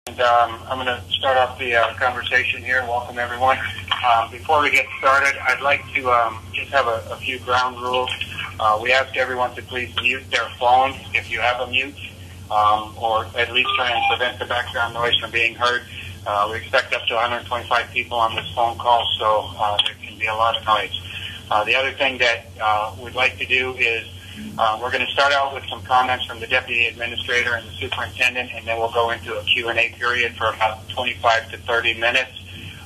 And I'm going to start off the conversation here. Welcome, everyone. Before we get started, I'd like to just have a few ground rules. We ask everyone to please mute their phones if you have a mute, or at least try and prevent the background noise from being heard. We expect up to 125 people on this phone call, so there can be a lot of noise. The other thing that we'd like to do is we're going to start out with some comments from the Deputy Administrator and the Superintendent, and then we'll go into a Q&A period for about 25 to 30 minutes.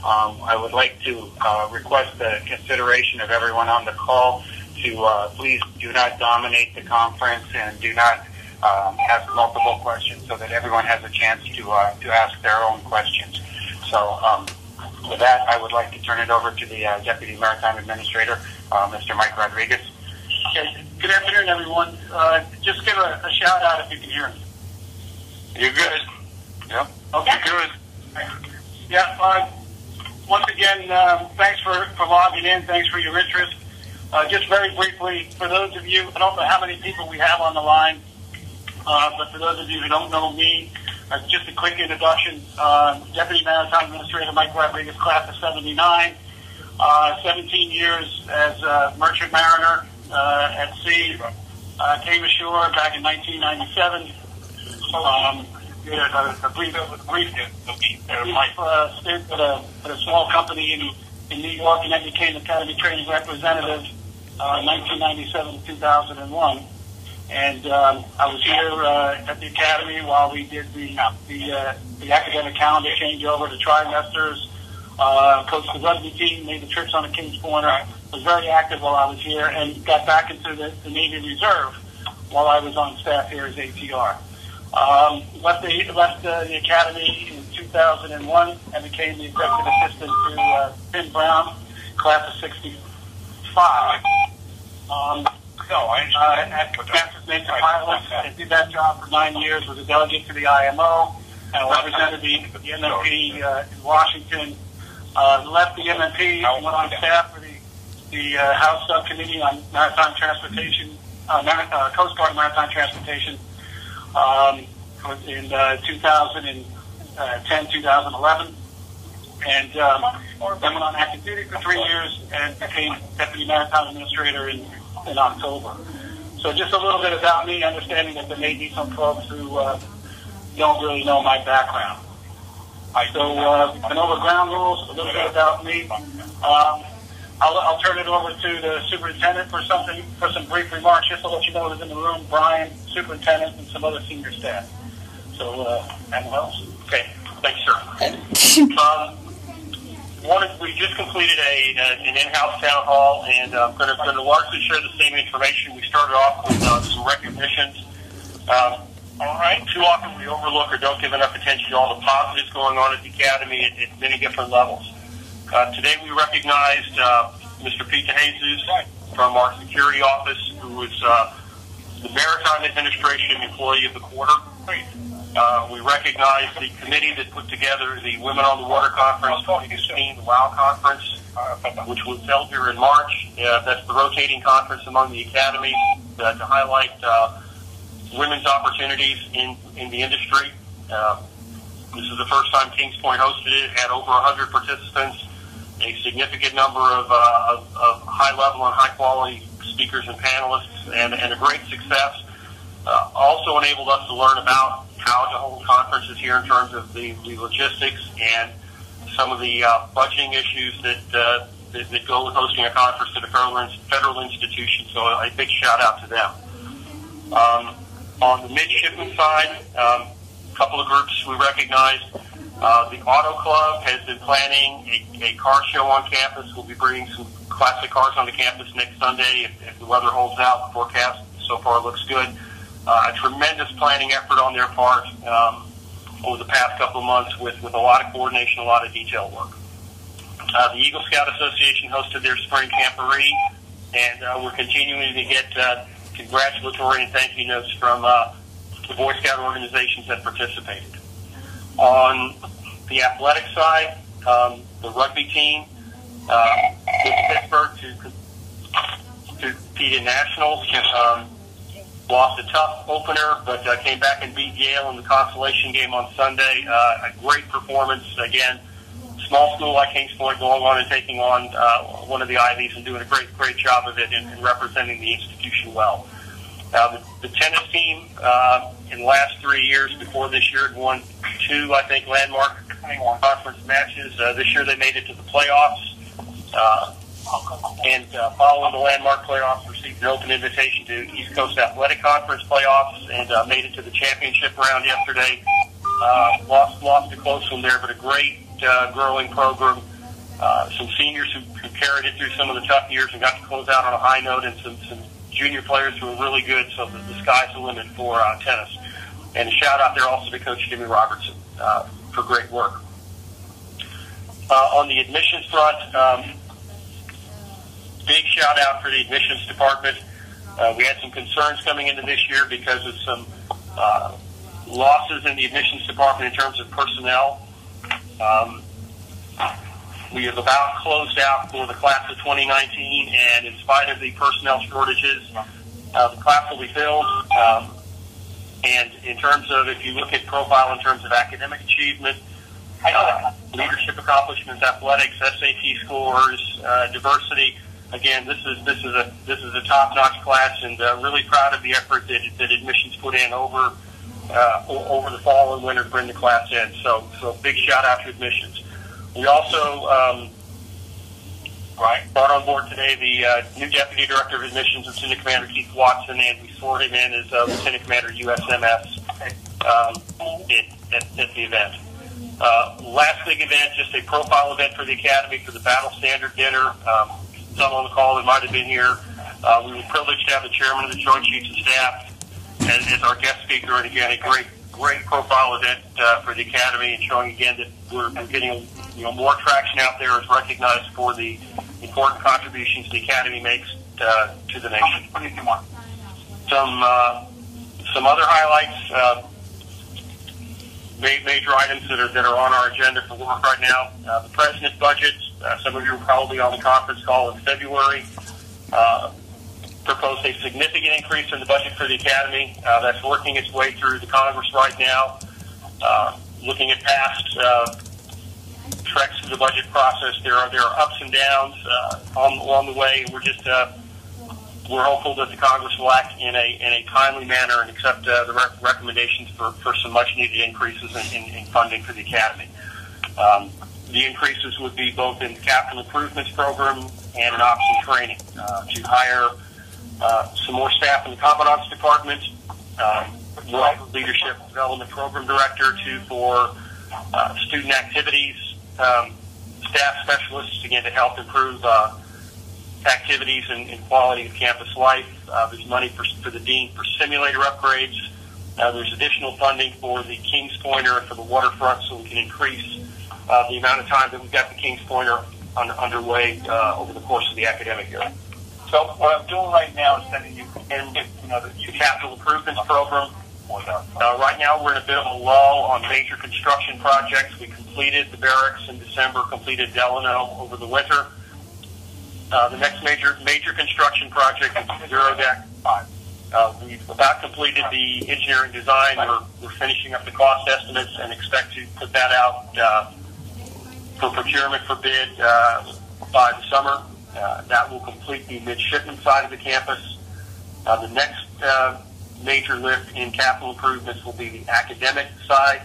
I would like to request the consideration of everyone on the call to please do not dominate the conference and do not ask multiple questions, so that everyone has a chance to ask their own questions. So with that, I would like to turn it over to the Deputy Maritime Administrator, Mr. Mike Rodriguez. Okay. Good afternoon, everyone. Just give a shout out if you can hear me. You're good. Yep. Okay. Good. Yeah. Once again, thanks for logging in. Thanks for your interest. Just very briefly, for those of you, I don't know how many people we have on the line, but for those of you who don't know me, just a quick introduction. Deputy Maritime Administrator Mike Rodriguez, class of 79, 17 years as a merchant mariner at sea. Came ashore back in 1997. Did a brief stint at a small company in New York, and then became Academy Training Representative 1997 to 2001. And I was here at the Academy while we did the academic calendar changeover to trimesters. Coached the rugby team, made the trips on the King's Corner. Was very active while I was here, and got back into the Navy Reserve while I was on staff here as ATR. Left the Academy in 2001 and became the executive assistant to Tim Brown, class of 65. At Kansas Navy Pilots, I did that job for 9 years. Was a delegate to the IMO and represented the MMP in Washington. Left the MMP and went on staff for the House Subcommittee on Maritime Transportation, Coast Guard Maritime Transportation in 2010, 2011. And then went on active duty for 3 years and became Deputy Maritime Administrator in October. So just a little bit about me, understanding that there may be some folks who don't really know my background. So went over ground rules, a little bit about me. I'll turn it over to the Superintendent for some brief remarks, just to let you know who's in the room: Brian, Superintendent, and some other senior staff. So, anyone else? Okay, thanks, sir. We just completed an in-house town hall, and I'm going to largely share the same information. We started off with some recognitions. All right. Too often we overlook or don't give enough attention to all the positives going on at the Academy at many different levels. Today we recognized Mr. Pete DeJesus from our security office, who was the Maritime Administration Employee of the Quarter. We recognized the committee that put together the Women on the Water Conference 2016, the WOW Conference, which was held here in March. That's the rotating conference among the academies to highlight women's opportunities in the industry. This is the first time Kings Point hosted it. Had over 100 participants, a significant number of high-level and high-quality speakers and panelists, and a great success. Also enabled us to learn about how to hold conferences here in terms of the logistics and some of the budgeting issues that go with hosting a conference at a federal institution. So a big shout-out to them. On the Midshipmen side, a couple of groups we recognized. The Auto Club has been planning a car show on campus. We'll be bringing some classic cars onto campus next Sunday if the weather holds out. The forecast so far looks good. A tremendous planning effort on their part over the past couple of months with a lot of coordination, a lot of detail work. The Eagle Scout Association hosted their spring camporee, and we're continuing to get congratulatory and thank you notes from the Boy Scout organizations that participated. On the athletic side, the rugby team with Pittsburgh to compete in nationals Lost a tough opener, but came back and beat Yale in the consolation game on Sunday. A great performance. Again, small school like Kings Point going on and taking on one of the Ivies and doing a great job of it and representing the institution well. The tennis team in the last 3 years before this year had won 2, I think, landmark conference matches. This year they made it to the playoffs. And following the landmark playoffs, received an open invitation to East Coast Athletic Conference playoffs and made it to the championship round yesterday. Lost a close one there, but a great growing program. Some seniors who carried it through some of the tough years and got to close out on a high note, and some junior players who are really good, so the sky's the limit for tennis. And a shout out there also to Coach Jimmy Robertson for great work. On the admissions front, big shout out for the admissions department. We had some concerns coming into this year because of some losses in the admissions department in terms of personnel. We have about closed out for the class of 2019, and in spite of the personnel shortages, the class will be filled. And in terms of, if you look at profile in terms of academic achievement, leadership accomplishments, athletics, SAT scores, diversity, again, this is a top-notch class, and really proud of the effort that admissions put in over the fall and winter to bring the class in. So big shout out to admissions. We also brought on board today the new Deputy Director of Admissions, Lieutenant Commander Keith Watson, and we swore him in as Lieutenant Commander USMS at the event. Last big event, just a profile event for the Academy for the Battle Standard Dinner. Some on the call that might have been here. We were privileged to have the Chairman of the Joint Chiefs of Staff as our guest speaker, and again, a great profile event for the Academy, and showing again that we're getting more traction out there, is recognized for the important contributions the Academy makes to the nation. Some other highlights, major items that are on our agenda for work right now. The President's budget. Some of you were probably on the conference call in February. Proposed a significant increase in the budget for the Academy. That's working its way through the Congress right now. Looking at past treks through the budget process, there are ups and downs along the way. We're hopeful that the Congress will act in a timely manner and accept the recommendations for some much needed increases in funding for the Academy. The increases would be both in the capital improvements program and in ops and training to hire some more staff in the Commandant's Department, more leadership development program director, for student activities, staff specialists, again, to help improve activities and quality of campus life. There's money for the dean for simulator upgrades. There's additional funding for the Kings Pointer and for the waterfront, so we can increase the amount of time that we've got the Kings Pointer underway over the course of the academic year. So what I'm doing right now is sending you in the capital improvements program. Right now we're in a bit of a lull on major construction projects. We completed the barracks in December, completed Delano over the winter. The next major construction project is Zero Deck 5. We've about completed the engineering design. We're finishing up the cost estimates and expect to put that out for procurement for bid by the summer. That will complete the Midshipmen side of the campus. The next major lift in capital improvements will be the academic side,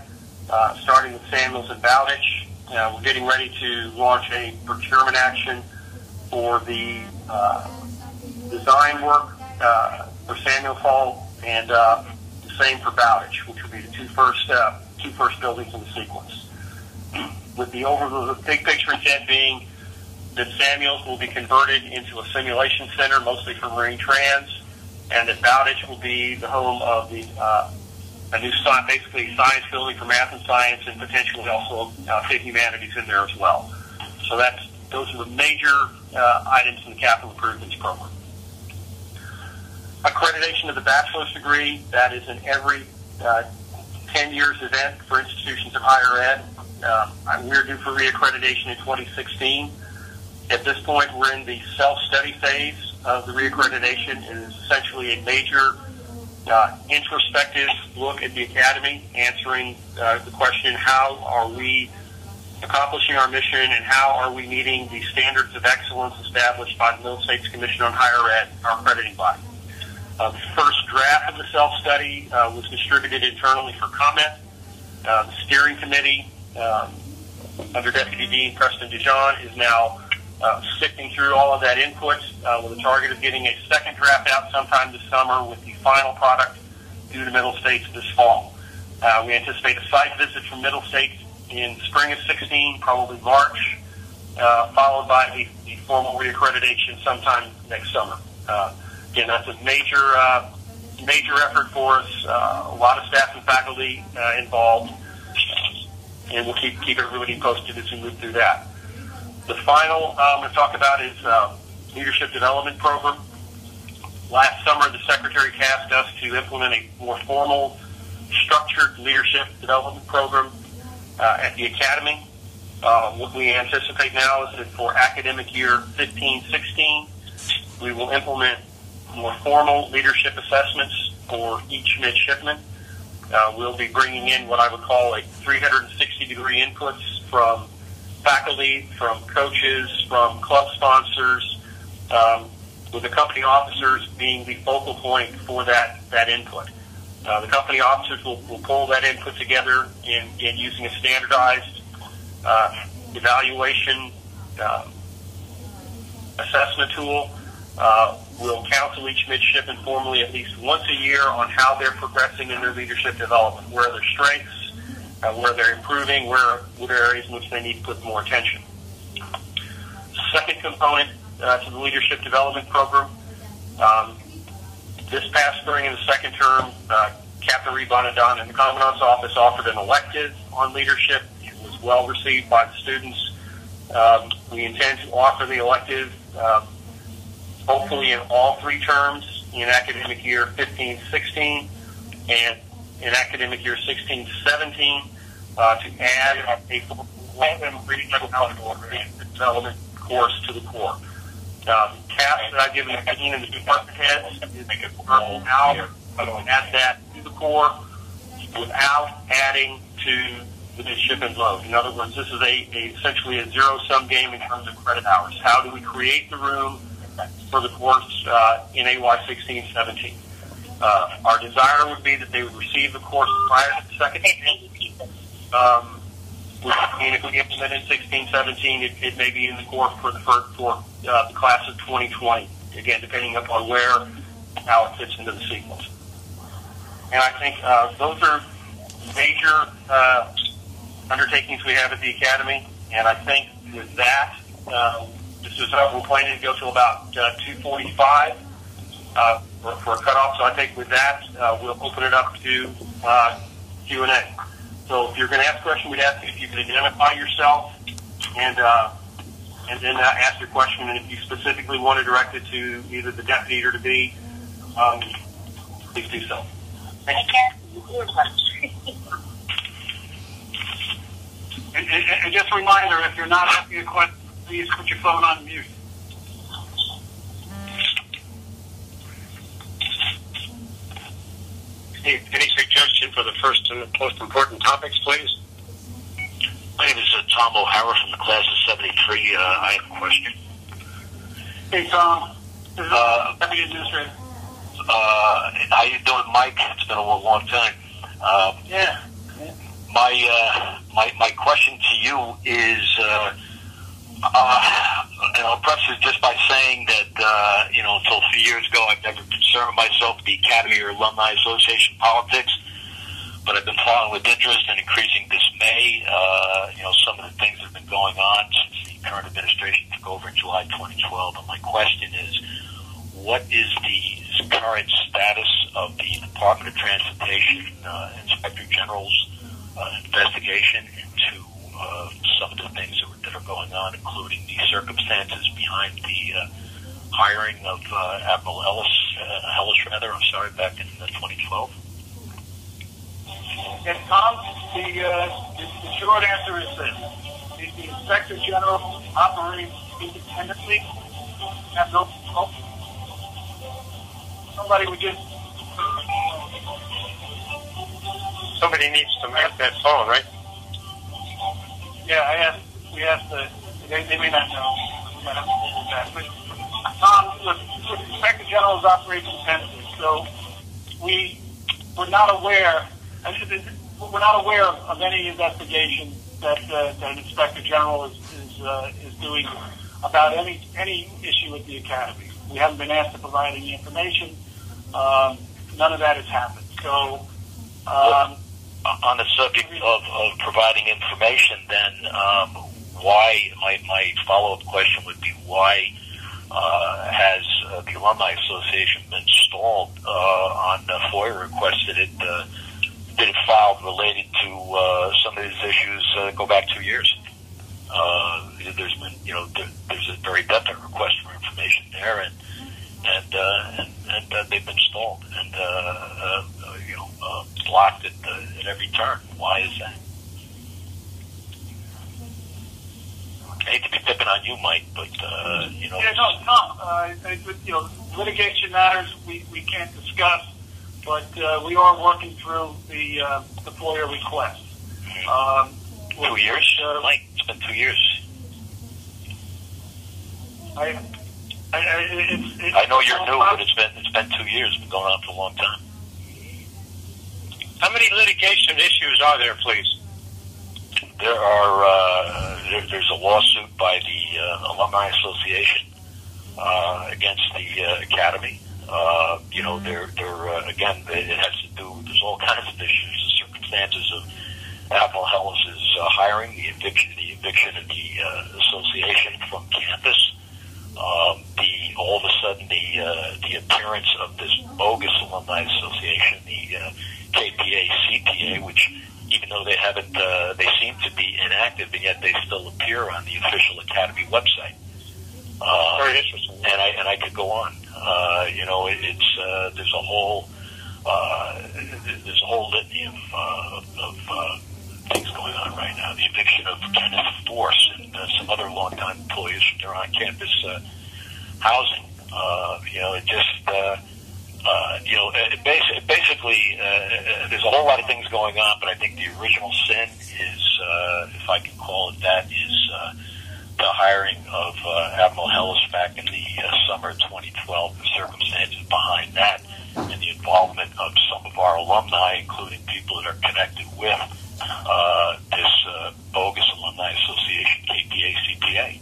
starting with Samuels and Bowditch. We're getting ready to launch a procurement action for the design work for Samuels Hall, and the same for Bowditch, which will be the two first buildings in the sequence. With the big picture intent being that Samuels will be converted into a simulation center, mostly for Marine Trans, and that Bowditch will be the home of a new basically science building for math and science, and potentially also fit humanities in there as well. So those are the major items in the capital improvements program. Accreditation of the bachelor's degree, that is an every 10 years event for institutions of higher ed. We're due for reaccreditation in 2016. At this point, we're in the self-study phase of the reaccreditation. It is essentially a major introspective look at the Academy, answering the question, how are we accomplishing our mission and how are we meeting the standards of excellence established by the Middle States Commission on Higher Ed, our accrediting body. The first draft of the self-study was distributed internally for comment. The steering committee, under Deputy Dean Preston DeJohn, is now sifting through all of that input with a target of getting a second draft out sometime this summer with the final product due to Middle States this fall. We anticipate a site visit from Middle States in spring of 16, probably March, followed by the formal reaccreditation sometime next summer. Again, that's a major effort for us. A lot of staff and faculty involved, and we'll keep everybody posted as we move through that. The final I'm going to talk about is leadership development program. Last summer, the Secretary tasked us to implement a more formal, structured leadership development program at the Academy. What we anticipate now is that for academic year 15-16, we will implement more formal leadership assessments for each midshipman. We'll be bringing in what I would call a 360-degree inputs from faculty, from coaches, from club sponsors, with the company officers being the focal point for that input. The company officers will pull that input together in using a standardized evaluation assessment tool. We'll counsel each midshipman formally at least once a year on how they're progressing in their leadership development, where are their strengths, where they're improving, what areas in which they need to put more attention. Second component to the leadership development program. This past spring in the second term, Captain Reed Bonadon in the Commandant's office offered an elective on leadership. It was well received by the students. We intend to offer the elective hopefully in all three terms in academic year 15-16 and in academic year 16-17 to add a development course to the core. The task that I've given the dean and the department heads is make it work now, add that to the core without adding to the midshipman's load. In other words, this is essentially a zero-sum game in terms of credit hours. How do we create the room for the course in AY 16-17? Our desire would be that they would receive the course prior to the second term. If we implement in 16-17, it may be in the course for the class of 2020. Again, depending upon where and how it fits into the sequence. And I think those are major undertakings we have at the Academy. And I think with that, we're planning to go till about 2:45 for a cutoff. So I think with that, we'll open it up to Q&A. So if you're going to ask a question, we'd ask if you could identify yourself and then ask your question. And if you specifically want to direct it to either the deputy or to me, please do so. Thank you. And just a reminder, if you're not asking a question, please put your phone on mute. Any suggestion for the first and most important topics, please? My name is Tom O'Hara from the class of 73. I have a question. Hey, Tom. This is Deputy Administrator. How you doing, Mike? It's been a long time. Yeah. My question to you is, and I'll preface it just by saying that, until a few years ago, I've never concerned myself with the Academy or Alumni Association politics, but I've been following with interest and increasing dismay, some of the things that have been going on since the current administration took over in July 2012. And my question is, what is the current status of the Department of Transportation Inspector General's investigation into some of the things that are going on, including the circumstances behind the hiring of Admiral Ellis, back in 2012? And Tom, the short answer is this. The Inspector General operates independently, has no control. Somebody would just Somebody needs to mute that phone, right? Yeah, we asked they may not know. We might have to do that. But, look, the Inspector General is operating independently, so we're not aware of any investigation that an Inspector General is doing about any issue with the Academy. We haven't been asked to provide any information. None of that has happened. So, on the subject of providing information, then why? My follow-up question would be why has the Alumni Association been stalled on FOIA requests that it filed related to some of these issues that go back 2 years? There's been, there's a very definite request for information there, and they've been stalled and blocked at every turn. Why is that? I hate to be picking on you, Mike, but Yeah, no, Tom. Litigation matters we can't discuss, but we are working through the FOIA request. 2 years, Mike. It's been 2 years. I know you're new, but it's been 2 years. It's been going on for a long time. How many litigation issues are there, please? There are. There's a lawsuit by the Alumni Association against the Academy. Again, it has to do. There's all kinds of issues. The circumstances of Admiral Hellis's hiring, the eviction of the association from campus. All of a sudden the appearance of this bogus Alumni Association, the KPA-CPA, which even though they haven't, they seem to be inactive, and yet they still appear on the official Academy website. Very interesting. And I could go on. There's a whole litany of things going on right now. The eviction of Kenneth Force and some other longtime employees from their on-campus housing. Basically, there's a whole lot of things going on, but I think the original sin is, if I can call it that, is the hiring of Admiral Hellis back in the summer of 2012, the circumstances behind that, and the involvement of some of our alumni, including people that are connected with this bogus Alumni Association, KPA-CPA.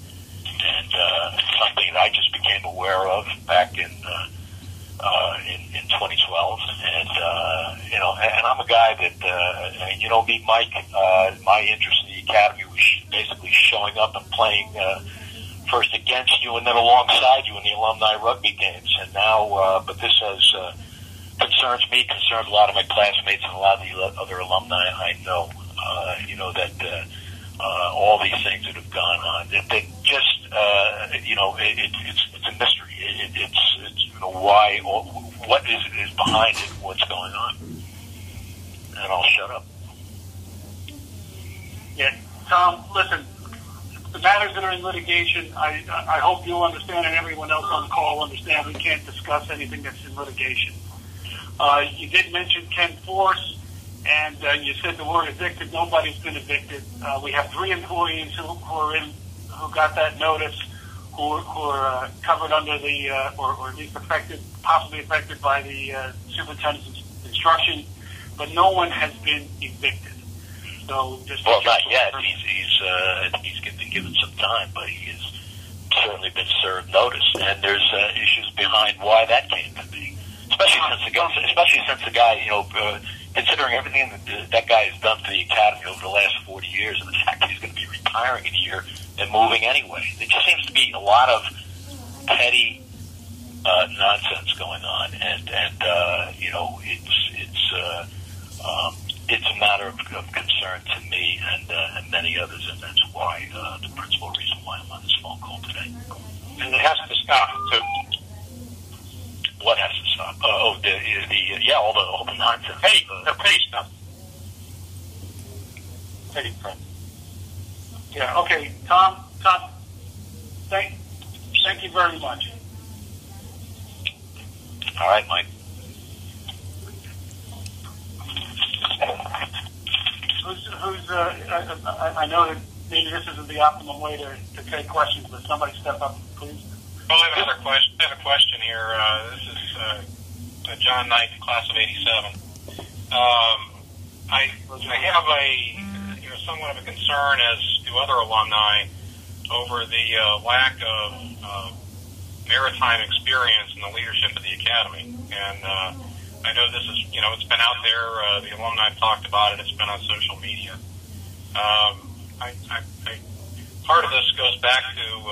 And something that I just became aware of back in 2012, and I'm a guy that me, Mike. My interest in the Academy was basically showing up and playing first against you and then alongside you in the alumni rugby games. And now, but this has concerns me, concerns a lot of my classmates and a lot of the other alumni I know. That all these things that have gone on, that just it's a mystery. It's why, what is behind it, what's going on, and I'll shut up. Yeah, Tom, listen, the matters that are in litigation, I hope you'll understand, and everyone else on the call will understand, we can't discuss anything that's in litigation. You did mention Ken Force, and you said the word evicted. Nobody's been evicted. We have 3 employees who got that notice, who are covered under the, or at least possibly affected by the superintendent's instruction, but no one has been evicted. So just not yet. He's been given some time, but he has certainly been served notice, and there's issues behind why that came to be. Especially since the guy, considering everything that guy has done for the Academy over the last 40 years, and the fact that he's going to be retiring in a year and moving anyway, there just seems to be a lot of petty nonsense going on, and it's a matter of concern to me and many others, and that's why the principal reason why I'm on this phone call today. And it has to stop too. What has to stop? All the nonsense. Hey, the pay stuff. Hey, friend. Yeah. Okay, Tom. Thank you very much. All right, Mike. I know that maybe this isn't the optimum way to take questions, but somebody step up, please. Well, I have a question here. This is John Knight, class of '87. I have somewhat of a concern, as do other alumni, over the lack of maritime experience in the leadership of the academy. And I know this is, it's been out there. The alumni have talked about it. It's been on social media. Part of this goes back to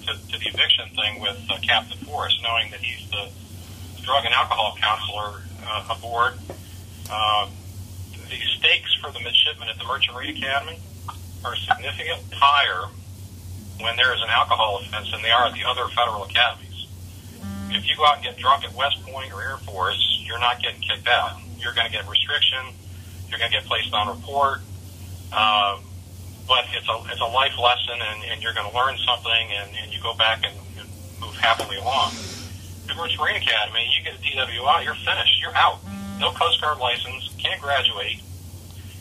the eviction thing with Captain Forrest, knowing that he's the drug and alcohol counselor aboard. The stakes for the midshipmen at the Merchant Marine Academy are significantly higher when there is an alcohol offense than they are at the other federal academies. If you go out and get drunk at West Point or Air Force, you're not getting kicked out. You're going to get restriction. You're going to get placed on report. But it's a life lesson, and you're going to learn something, and you go back and move happily along. At Merchant Marine Academy, you get a DWI, you're finished. You're out. No Coast Guard license, can't graduate,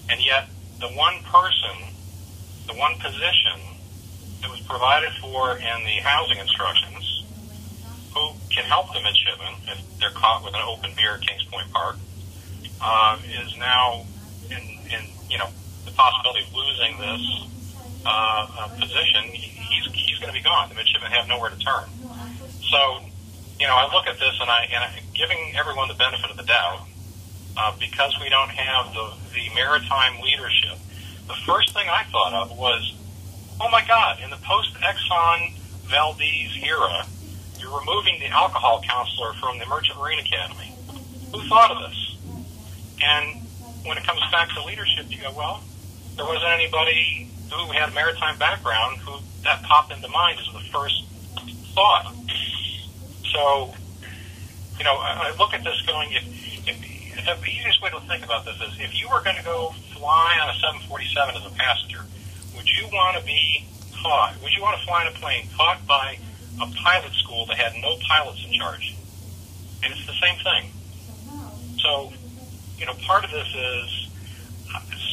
and yet the one position that was provided for in the housing instructions, who can help the midshipmen if they're caught with an open beer at Kings Point Park, is now in the possibility of losing this position. He's going to be gone. The midshipmen have nowhere to turn. So, I look at this and I giving everyone the benefit of the doubt, because we don't have the maritime leadership. The first thing I thought of was, oh my God, in the post-Exxon Valdez era, you're removing the alcohol counselor from the Merchant Marine Academy. Who thought of this? And when it comes back to leadership, you go, well, there wasn't anybody who had a maritime background who that popped into mind as the first thought. So, I look at this going, if the easiest way to think about this is, if you were going to go fly on a 747 as a passenger, would you want to fly in a plane taught by a pilot school that had no pilots in charge? And it's the same thing. So, part of this is,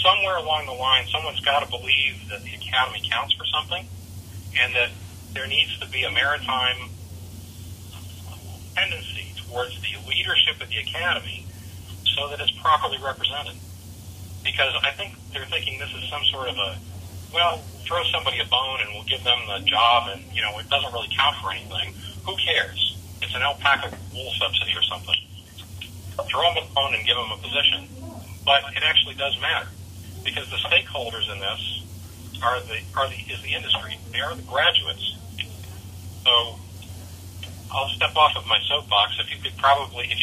somewhere along the line, someone's got to believe that the academy counts for something, and that there needs to be a maritime tendency towards the leadership of the academy so that it's properly represented. Because I think they're thinking this is some sort of throw somebody a bone and we'll give them the job, and, it doesn't really count for anything. Who cares? It's an alpaca wool subsidy or something. Throw them a bone and give them a position. But it actually does matter, because the stakeholders in this is the industry. They are the graduates. So I'll step off of my soapbox if you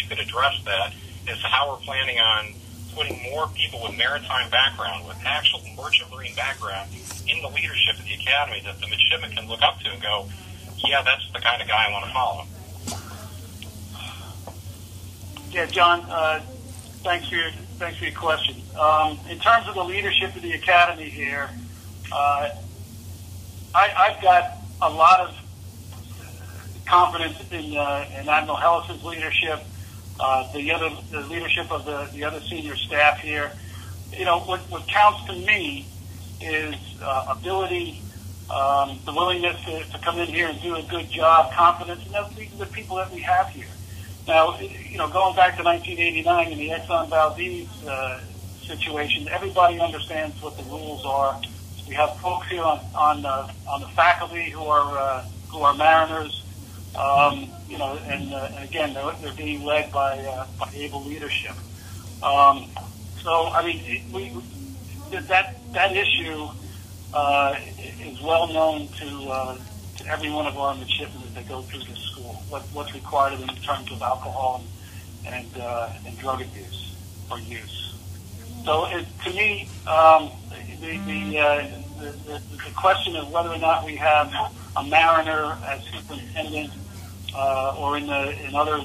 could address that as to how we're planning on putting more people with maritime background, with actual merchant marine background, in the leadership of the academy that the midshipmen can look up to and go, yeah, that's the kind of guy I want to follow. Yeah, John, thanks for your question. In terms of the leadership of the academy here, I've got a lot of confidence in Admiral Hellis's leadership, the leadership of the other senior staff here. What counts to me is ability, the willingness to come in here and do a good job, confidence, and these are the people that we have here. Now, going back to 1989 in the Exxon Valdez situation, everybody understands what the rules are. We have folks here on the faculty who are mariners, and again, they're being led by able leadership. So, I mean, that issue is well known to every one of our midshipmen as they go through this school. What's required of them in terms of alcohol and drug abuse or use. So, to me, the question of whether or not we have a mariner as superintendent or in other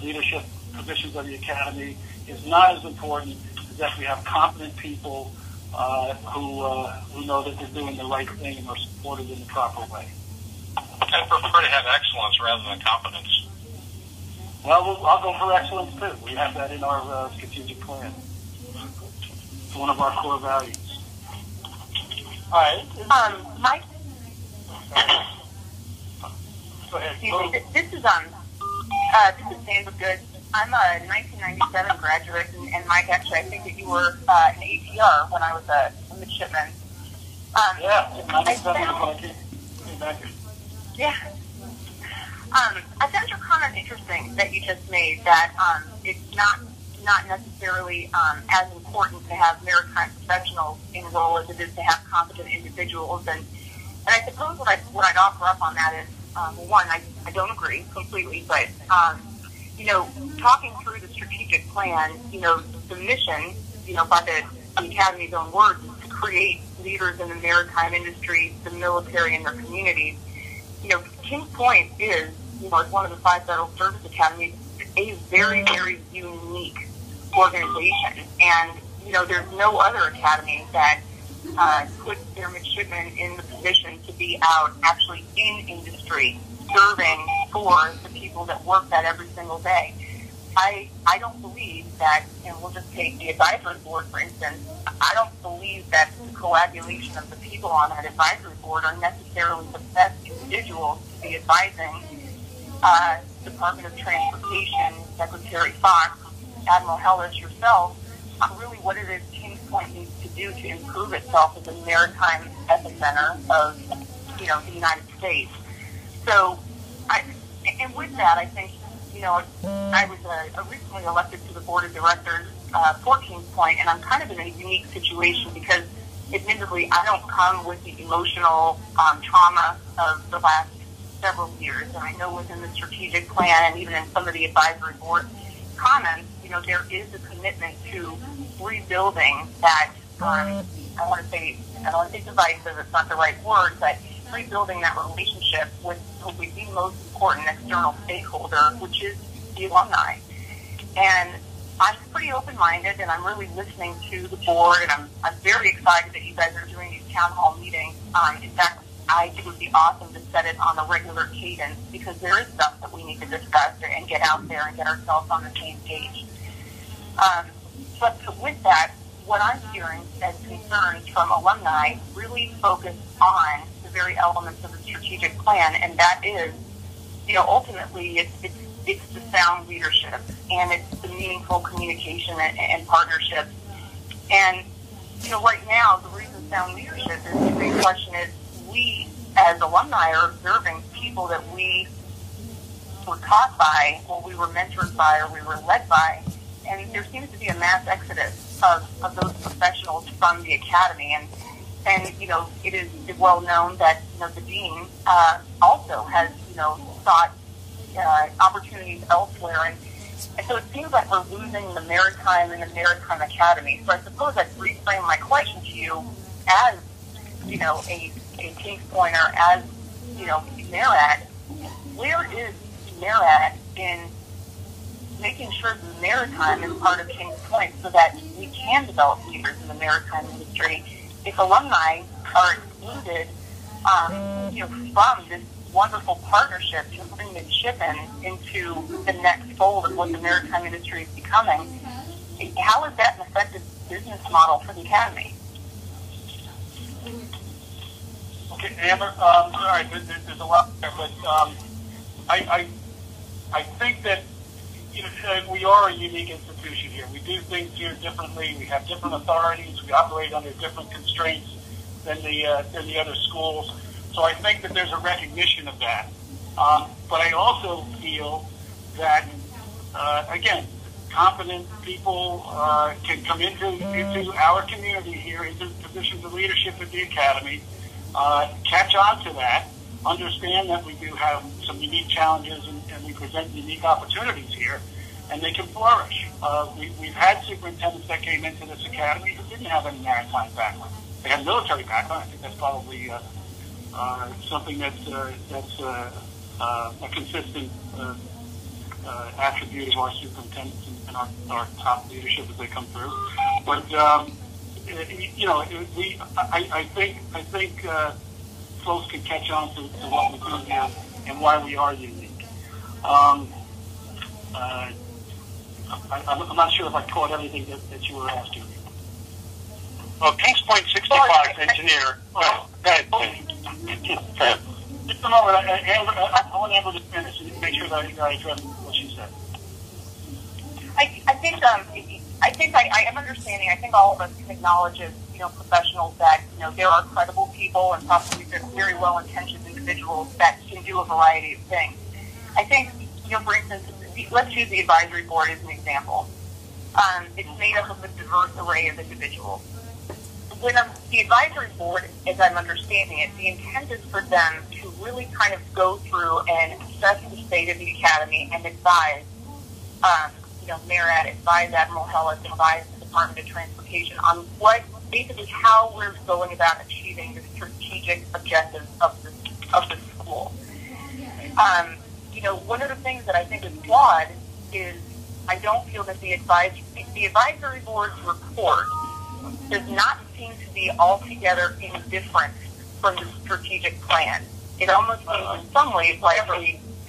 leadership positions of the academy is not as important as that we have competent people who know that they're doing the right thing and are supported in the proper way. I prefer to have excellence rather than competence. Well, I'll go for excellence too. We have that in our strategic plan. It's one of our core values. All right. Mike. Go ahead. This is Sandra Good. I'm a 1997 graduate, and Mike, actually, I think that you were an ATR when I was a midshipman. Yeah, 97 when I came back here. Yeah. I found your comment interesting that you just made, that it's not necessarily as important to have maritime professionals enroll as it is to have competent individuals. And I suppose what I'd offer up on that is, one, I don't agree completely, but talking through the strategic plan, the mission, by the Academy's own words, is to create leaders in the maritime industry, the military, and their communities. Kings Point is, as one of the 5 Federal Service Academies, a very, very unique organization. And, there's no other academy that puts their midshipmen in the position to be out actually in industry, serving for the people that work that every single day. I don't believe that, and we'll just take the advisory board, for instance, I don't believe that the coagulation of the people on that advisory board are necessarily the best individuals to be advising Department of Transportation, Secretary Fox, Admiral Hellis, yourself, on really what it is Kings Point needs to do to improve itself as a maritime epicenter of, the United States. So, and with that, I think, I was recently elected to the board of directors for Kings Point, and I'm kind of in a unique situation because, admittedly, I don't come with the emotional trauma of the last several years. And I know within the strategic plan and even in some of the advisory board comments, there is a commitment to rebuilding that, I don't want to say divisive, it's not the right word, but rebuilding that relationship with hopefully the most important external stakeholder, which is the alumni. And I'm pretty open-minded, and I'm really listening to the board, and I'm very excited that you guys are doing these town hall meetings. In fact, I think it would be awesome to set it on a regular cadence, because there is stuff that we need to discuss and get out there and get ourselves on the same page. But with that, what I'm hearing as concerns from alumni really focus on the very elements of the strategic plan, and that is, ultimately it's the sound leadership, and it's the meaningful communication and partnerships. And, right now, the reason sound leadership is the big question is, we as alumni are observing people that we were taught by, or we were mentored by, or we were led by, and there seems to be a mass exodus of those professionals from the academy. And it is well known that, the dean also has, sought opportunities elsewhere. And so it seems like we're losing the maritime and the maritime academy. So I suppose I'd reframe my question to you as, a Kings Pointer, as, MARAD. Where is MARAD in making sure the maritime is part of Kings Point so that we can develop leaders in the maritime industry? If alumni are excluded, from this wonderful partnership to bring midshipmen into the next fold of what the maritime industry is becoming, how is that an effective business model for the academy? Okay, Amber. All right, there's a lot there, but I think that we are a unique institution here. We do things here differently. We have different authorities. We operate under different constraints than the other schools. So I think that there's a recognition of that. But I also feel that, again, competent people can come into our community here, into positions of leadership at the academy, catch on to that, understand that we do have some unique challenges and we present unique opportunities here, and they can flourish. We've had superintendents that came into this academy who didn't have any maritime background. They had military background. I think that's probably something that's a consistent attribute of our superintendents and our top leadership as they come through. But I think folks can catch on to what we do here and why we are unique. I'm not sure if I caught everything that you were asking me. Well, Kings Point 65 engineer. Go ahead. Just a moment. I want Amber to finish and make sure that I address what she said. I think I am understanding. I think all of us can acknowledge as professionals that there are credible people and possibly very well-intentioned individuals that can do a variety of things. I think for instance, let's use the advisory board as an example. It's made up of a diverse array of individuals. When the advisory board, as I'm understanding it, the intent is for them to really kind of go through and assess the state of the academy and advise, MARAD, advise Admiral Hellis, advise the Department of Transportation on basically how we're going about achieving the strategic objectives of the school. One of the things that I think is flawed is I don't feel that the advisory board's report does not seem to be altogether indifferent from the strategic plan. It almost seems in some ways like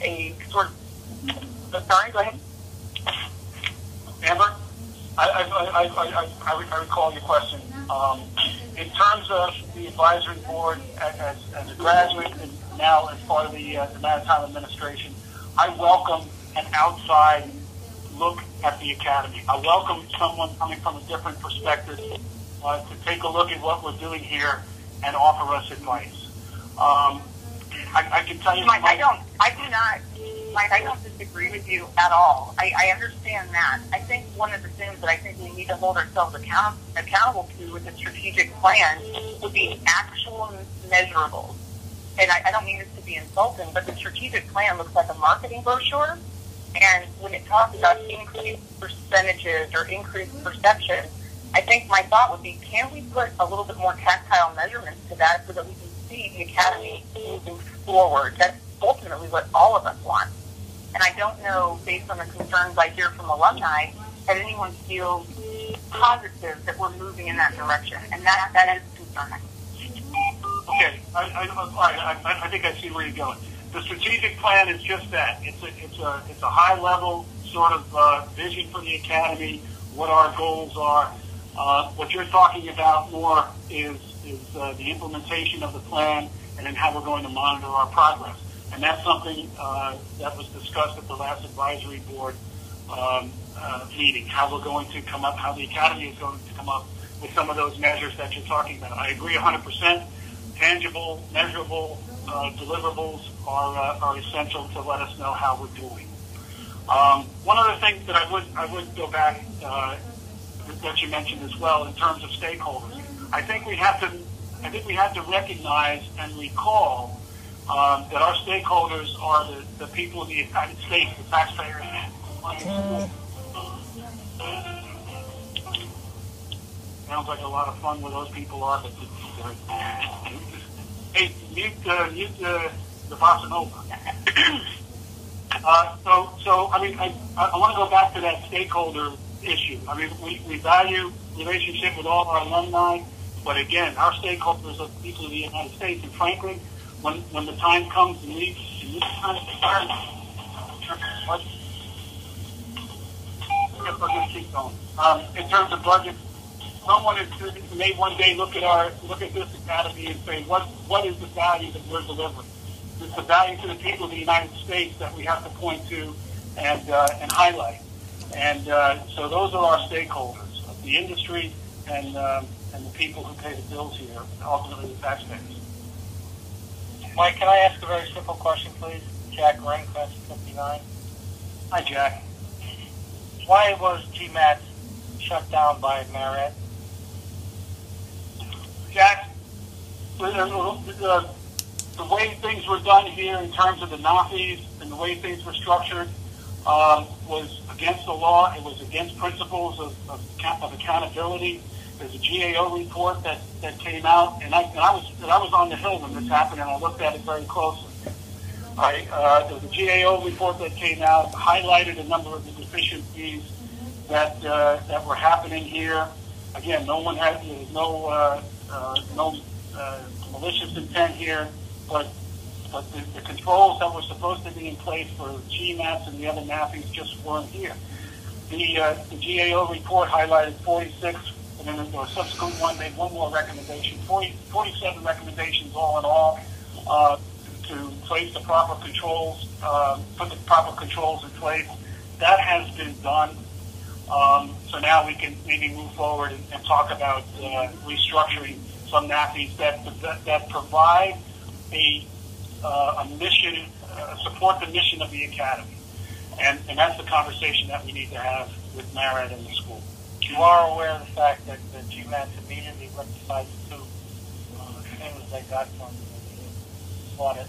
a sort of... Sorry, go ahead. Amber, I recall your question. In terms of the advisory board, as a graduate and now as part of the Maritime administration, I welcome an outside look at the academy. I welcome someone coming from a different perspective to take a look at what we're doing here and offer us advice. I can tell you... Mike, I don't disagree with you at all. I understand that. I think one of the things that I think we need to hold ourselves accountable to with the strategic plan would be actual measurables. And I don't mean this to be insulting, but the strategic plan looks like a marketing brochure. And when it talks about increased percentages or increased perception, I think my thought would be, can we put a little bit more tactile measurements to that so that we can see the academy moving forward? That's ultimately what all of us want. And I don't know, based on the concerns I hear from alumni, that anyone feels positive that we're moving in that direction. And that is concerning. Okay, I think I see where you're going. The strategic plan is just that. It's a high-level sort of vision for the academy, what our goals are. What you're talking about more is the implementation of the plan and then how we're going to monitor our progress. And that's something that was discussed at the last advisory board meeting, how we're going to come up, how the academy is going to come up with some of those measures that you're talking about. I agree 100%. Tangible, measurable deliverables are essential to let us know how we're doing. One other thing that I would go back that you mentioned as well in terms of stakeholders. I think we have to recognize and recall that our stakeholders are the people of the United States, the taxpayers. Sounds like a lot of fun where those people are, but hey, mute the bossa nova. I want to go back to that stakeholder issue. I mean, we value relationship with all our alumni, but again, our stakeholders are the people of the United States, and frankly, when the time comes and we kind of keep going. In terms of budget, someone may one day look at this academy and say, what is the value that we're delivering? It's the value to the people of the United States that we have to point to and highlight. And so those are our stakeholders, the industry and the people who pay the bills here, ultimately the taxpayers. Mike, can I ask a very simple question, please? Jack Rehnquist, 59. Hi, Jack. Why was GMATS shut down by MARAD? Jack, the way things were done here in terms of the NAFIs and the way things were structured was against the law. It was against principles of accountability. There's a GAO report that came out, and I was on the Hill when this happened, and I looked at it very closely. There was a GAO report that came out, highlighted a number of the deficiencies that were happening here. Again, there was no malicious intent here, but the controls that were supposed to be in place for GMATS and the other NAFIs just weren't here. The GAO report highlighted 46 and then the subsequent one made one more recommendation. 47 recommendations all in all to place the proper controls, put the proper controls in place. That has been done. So now we can maybe move forward and talk about restructuring some NAPIs that provide a mission, support the mission of the academy. And that's the conversation that we need to have with MARAD and the school. You are aware of the fact that the GMATS immediately rectified the two things they got from the audit.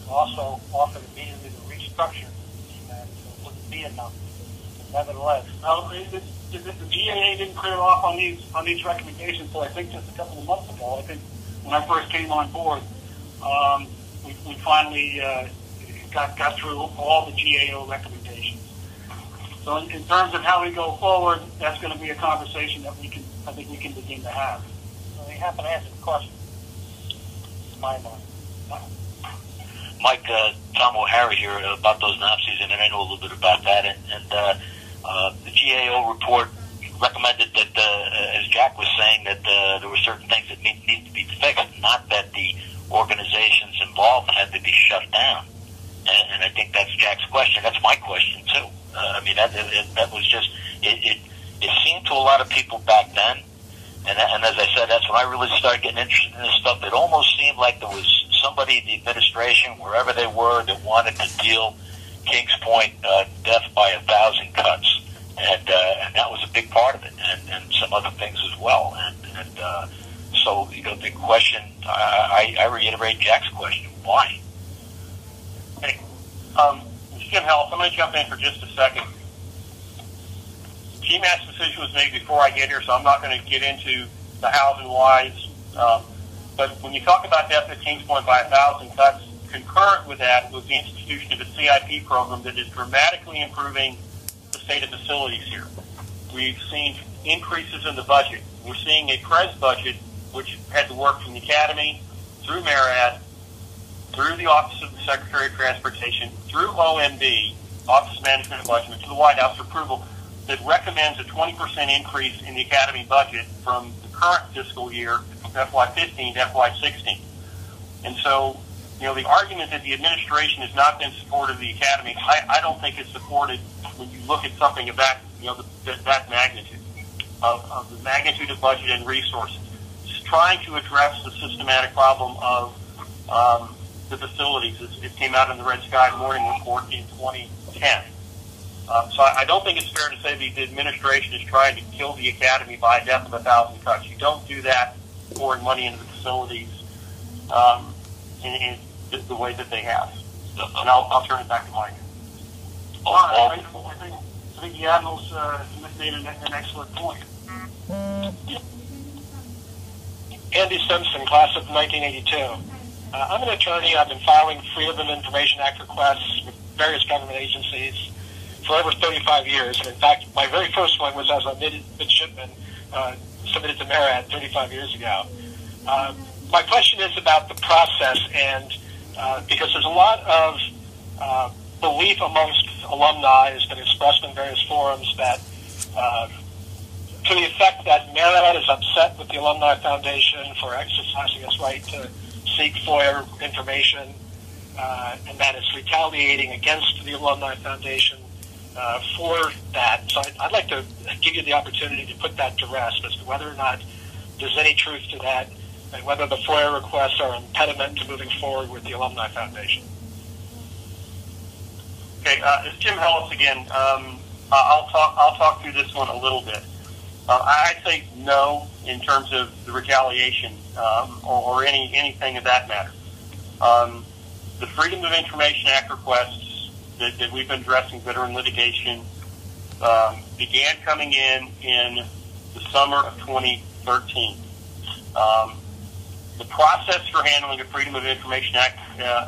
Also offered immediately to restructure the GMATS, so it wouldn't be enough. But nevertheless, The GAA didn't clear off on these recommendations until I think just a couple of months ago. I think when I first came on board, we finally got through all the GAO recommendations. So in terms of how we go forward, that's going to be a conversation that I think we can begin to have. so you happen to answer the question. In my mind. Mike, Tom O'Hara here about those NAPSIs, and I know a little bit about that. And the GAO report recommended that, as Jack was saying, that there were certain things that need to be fixed, not that the organizations involved had to be shut down. And I think that's Jack's question. That's my question, too. I mean, that was just, it seemed to a lot of people back then, and as I said, that's when I really started getting interested in this stuff. It almost seemed like there was somebody in the administration, wherever they were, that wanted to deal Kings Point death by 1,000 cuts. And that was a big part of it, and some other things as well. And so, the question, I reiterate Jack's question, why? Hey, Jim Hellis, I'm going to jump in for just a second. GMAT's decision was made before I get here, so I'm not going to get into the hows and whys. But when you talk about death at Kings Point by 1,000 cuts, concurrent with that was the institution of a CIP program that is dramatically improving the state of facilities here. We've seen increases in the budget. We're seeing a PRES budget, which had to work from the Academy, through MARAD, through the Office of the Secretary of Transportation, through OMB, Office of Management and Budget, to the White House for approval, that recommends a 20% increase in the Academy budget from the current fiscal year, FY15 to FY16. And so, the argument that the administration has not been supportive of the Academy, I don't think it's supported when you look at something of that, that magnitude, of the magnitude of budget and resources. It's trying to address the systematic problem of the facilities. It came out in the Red Sky Morning Report in 2010. So I don't think it's fair to say the administration is trying to kill the Academy by a death of 1,000 cuts. You don't do that pouring money into the facilities in the way that they have. And I'll turn it back to Mike. I think the Admiral's made an excellent point. Andy Simpson, class of 1982. I'm an attorney. I've been filing Freedom of Information Act requests with various government agencies for over 35 years. And in fact, my very first one was as a midshipman submitted to MARAD 35 years ago. My question is about the process, and because there's a lot of belief amongst alumni has been expressed in various forums that to the effect that MARAD is upset with the Alumni Foundation for exercising its right to seek FOIA information, and that it's retaliating against the Alumni Foundation for that. So I'd like to give you the opportunity to put that to rest as to whether or not there's any truth to that, and whether the FOIA requests are an impediment to moving forward with the Alumni Foundation. Okay, it's Jim Hellis again. I'll talk through this one a little bit. I'd say no in terms of the retaliation or anything of that matter. The Freedom of Information Act requests that we've been addressing that are in litigation began coming in the summer of 2013. The process for handling a Freedom of Information Act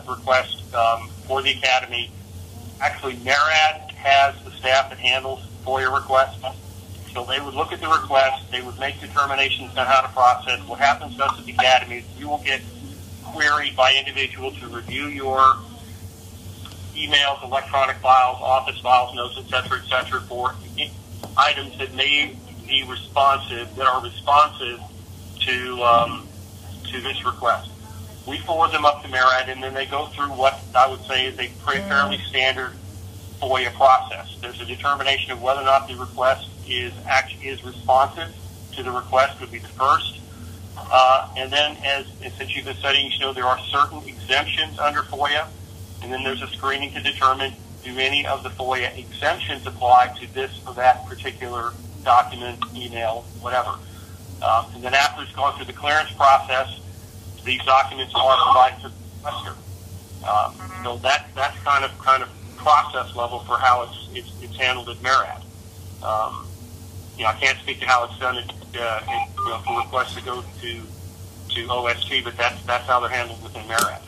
request for the Academy, actually MARAD has the staff that handles FOIA requests. So they would look at the request, they would make determinations on how to process. What happens to us at the Academy is you will get queried by individuals to review your emails, electronic files, office files, notes, et cetera, for items that may be responsive, that are responsive to this request. We forward them up to MARAD, and then they go through what I would say is a fairly standard FOIA process. There's a determination of whether or not the request is responsive to the request would be the first. And then, since you've been studying, you know there are certain exemptions under FOIA, and then there's a screening to determine do any of the FOIA exemptions apply to this or that particular document, email, whatever. And then after it's gone through the clearance process, these documents are provided to the requester. So that's kind of process level for how it's handled at MARAD. I can't speak to how it's done for requests to go to OST, but that's how they're handled within MARAD.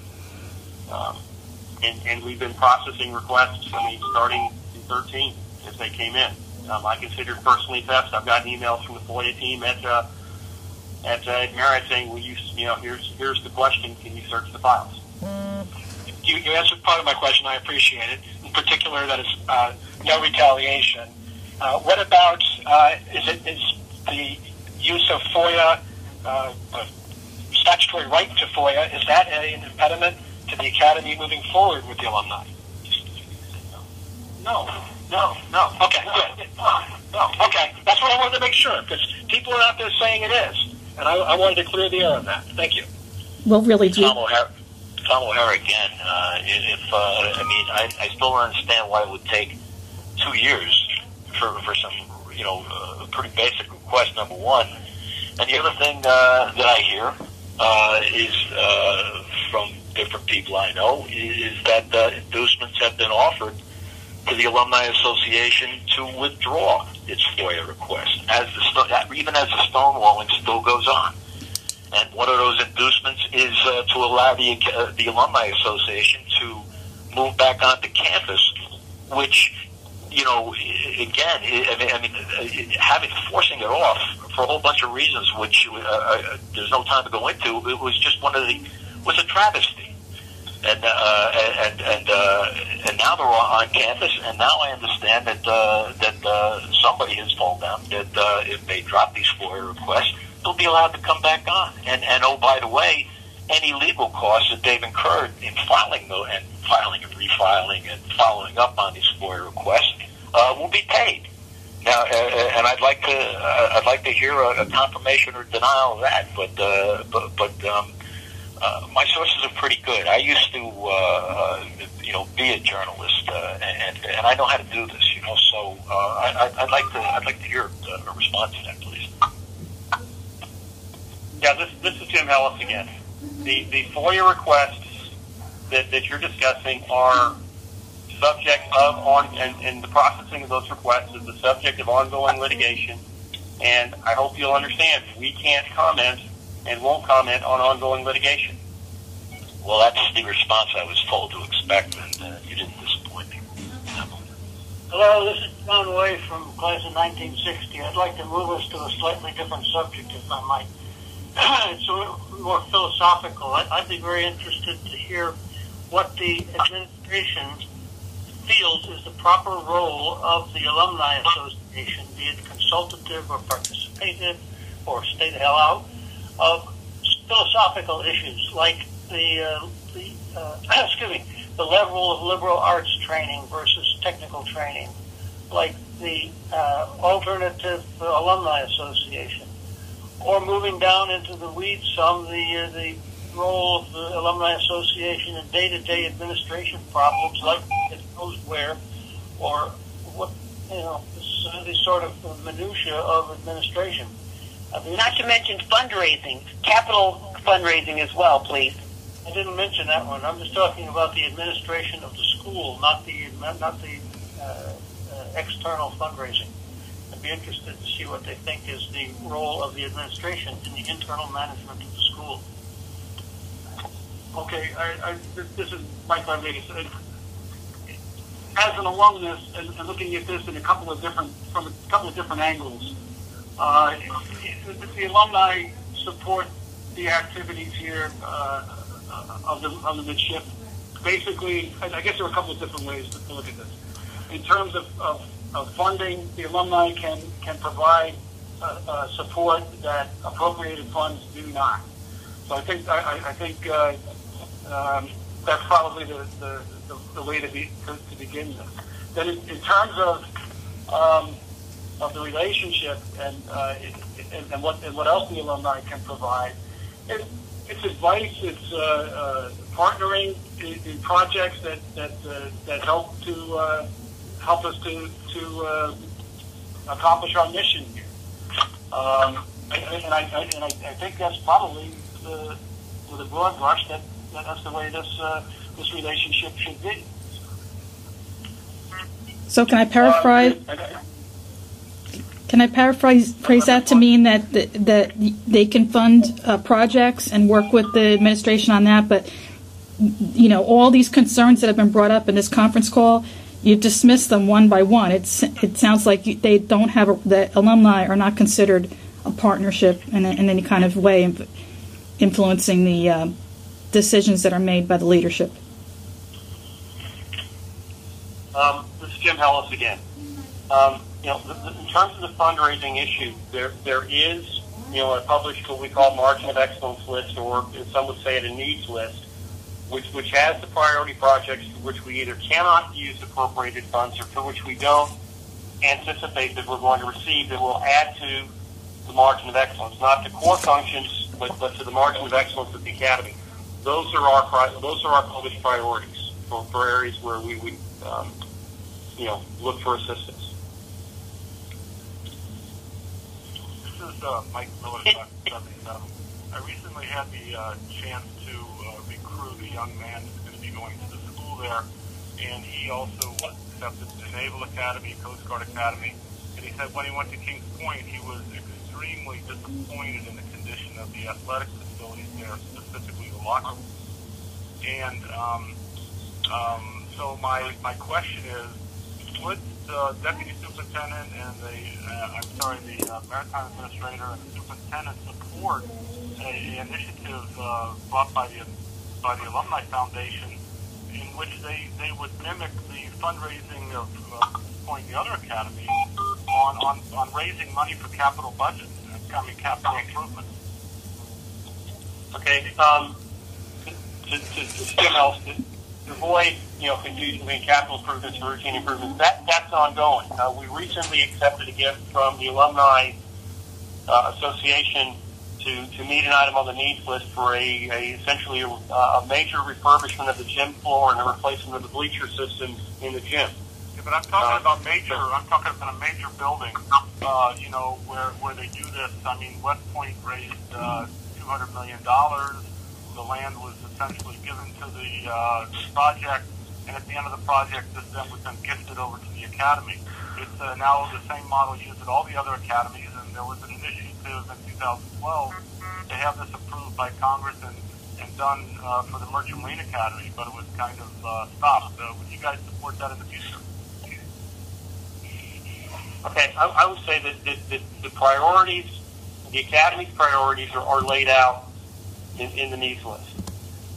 And we've been processing requests, starting in 2013 as they came in. I consider it personally best. I've gotten emails from the FOIA team at MARAD saying, "Will you here's the question. Can you search the files?" You answered part of my question. I appreciate it. In particular, that it's no retaliation. What about is the use of FOIA, statutory right to FOIA? Is that an impediment to the Academy moving forward with the alumni? No. Okay, good. No. Okay, that's what I wanted to make sure, because people are out there saying it is, and I wanted to clear the air on that. Thank you. Well, really, Tom O'Hara again. I still don't understand why it would take 2 years for some, pretty basic request, number one. And the other thing that I hear is from different people I know is that inducements have been offered to the Alumni Association to withdraw its FOIA request, even as the stonewalling still goes on. And one of those inducements is to allow the Alumni Association to move back onto campus, which, forcing it off for a whole bunch of reasons, which there's no time to go into. It was just was a travesty. And now they're on campus, and now I understand that somebody has told them that if they drop these FOIA requests, they'll be allowed to come back on. And oh, by the way, any legal costs that they've incurred in filing and refiling and following up on these FOIA requests will be paid. Now, and I'd like to hear a confirmation or denial of that. But my sources are pretty good. I used to be a journalist, and I know how to do this. So I'd like to hear a response to that, please. Yeah, this is Jim Ellis again. The FOIA requests that you're discussing are subject of and the processing of those requests is the subject of ongoing litigation. And I hope you'll understand we can't comment and won't comment on ongoing litigation. Well, that's the response I was told to expect, and you didn't disappoint me. Hello, this is John Way from class of 1960. I'd like to move us to a slightly different subject, if I might. It's more philosophical. I'd be very interested to hear what the administration feels is the proper role of the Alumni Association, be it consultative or participative or stay the hell out, of philosophical issues like the level of liberal arts training versus technical training, like the alternative alumni association, or moving down into the weeds some, the role of the alumni association in day-to-day administration problems like it knows where, or what, this sort of minutia of administration. Not to mention fundraising, capital fundraising as well, please. I didn't mention that one. I'm just talking about the administration of the school, not the external fundraising. I'd be interested to see what they think is the role of the administration in the internal management of the school. Okay, this is Mike Rodriguez. As an alumnus, and looking at this from a couple of different angles, the alumni support the activities here of the midship. Basically, I guess there are a couple of different ways to look at this. In terms of funding, the alumni can provide support that appropriated funds do not. So I think that's probably the way to begin this. Then in terms of the relationship and what else the alumni can provide, it's advice, it's partnering in projects that help us to accomplish our mission here. And I think that's probably with a broad brush that's the way this relationship should be. So can I paraphrase? Can I paraphrase that to mean that they can fund projects and work with the administration on that, but all these concerns that have been brought up in this conference call, you dismiss them one by one. It sounds like they don't have the alumni are not considered a partnership in any kind of way of influencing the decisions that are made by the leadership. This is Jim Hellis again. In terms of the fundraising issue, there is, a published what we call margin of excellence list, or some would say it a needs list, which has the priority projects for which we either cannot use appropriated funds or for which we don't anticipate that we're going to receive that will add to the margin of excellence, not to core functions, but to the margin of excellence of the Academy. Those are our published priorities for areas where we would look for assistance. This is Mike Miller, 77. I recently had the chance to recruit a young man who's going to be going to the school there, and he also was accepted to the Naval Academy, Coast Guard Academy, and he said when he went to Kings Point, he was extremely disappointed in the condition of the athletic facilities there, specifically the locker room. And so my question is, would the deputy superintendent and the maritime administrator and the superintendent support an initiative brought by the Alumni Foundation in which they would mimic the fundraising of the other academies on raising money for capital budgets, capital improvements? Okay. To avoid, confusion between capital improvements and routine improvements, that's ongoing. We recently accepted a gift from the Alumni Association to meet an item on the needs list for essentially a major refurbishment of the gym floor and a replacement of the bleacher systems in the gym. Yeah, but I'm talking about major. I'm talking about a major building. Where they do this. I mean, West Point raised $200 million. The land was essentially given to the project, and at the end of the project, this then was then gifted over to the academy. It's now the same model used at all the other academies, and there was an initiative in 2012 to have this approved by Congress and done for the Merchant Marine Academy, but it was kind of stopped. Would you guys support that in the future? Okay, I would say that the priorities, the academy's priorities are laid out in the needs list.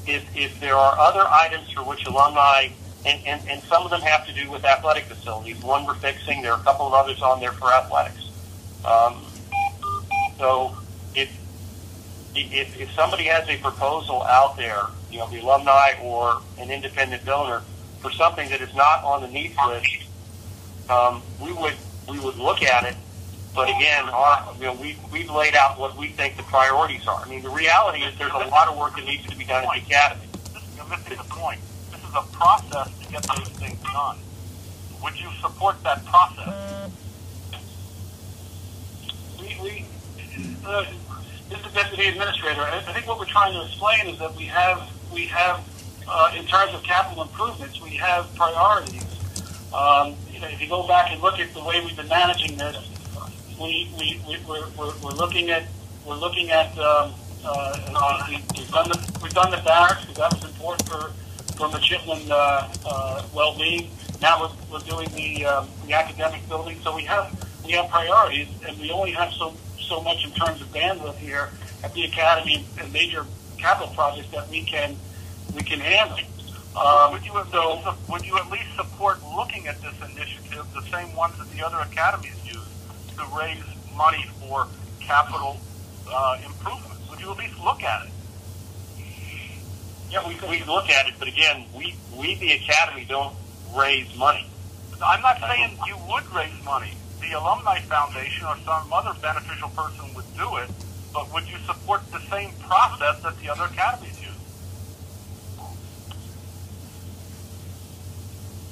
If there are other items for which alumni, and some of them have to do with athletic facilities. One we're fixing. There are a couple of others on there for athletics. So if somebody has a proposal out there, the alumni or an independent donor for something that is not on the needs list, we would look at it. But again, we've laid out what we think the priorities are. I mean, the reality is there's a lot of work that needs to be done at the academy. You're missing the point. This is a process to get those things done. Would you support that process? This is Deputy Administrator. I think what we're trying to explain is that we have in terms of capital improvements, we have priorities. If you go back and look at the way we've been managing this, we're looking at we've done the barracks because that was important for midshipmen well-being. Now we're doing the academic building. So we have priorities, and we only have so much in terms of bandwidth here at the academy and major capital projects that we can handle. Would you at least support looking at this initiative, the same ones that the other academies use, to raise money for capital improvements? Would you at least look at it? Yeah, we look at it, but again, we the Academy don't raise money. I'm not saying you would raise money. The Alumni Foundation or some other beneficial person would do it, but would you support the same process that the other academies use?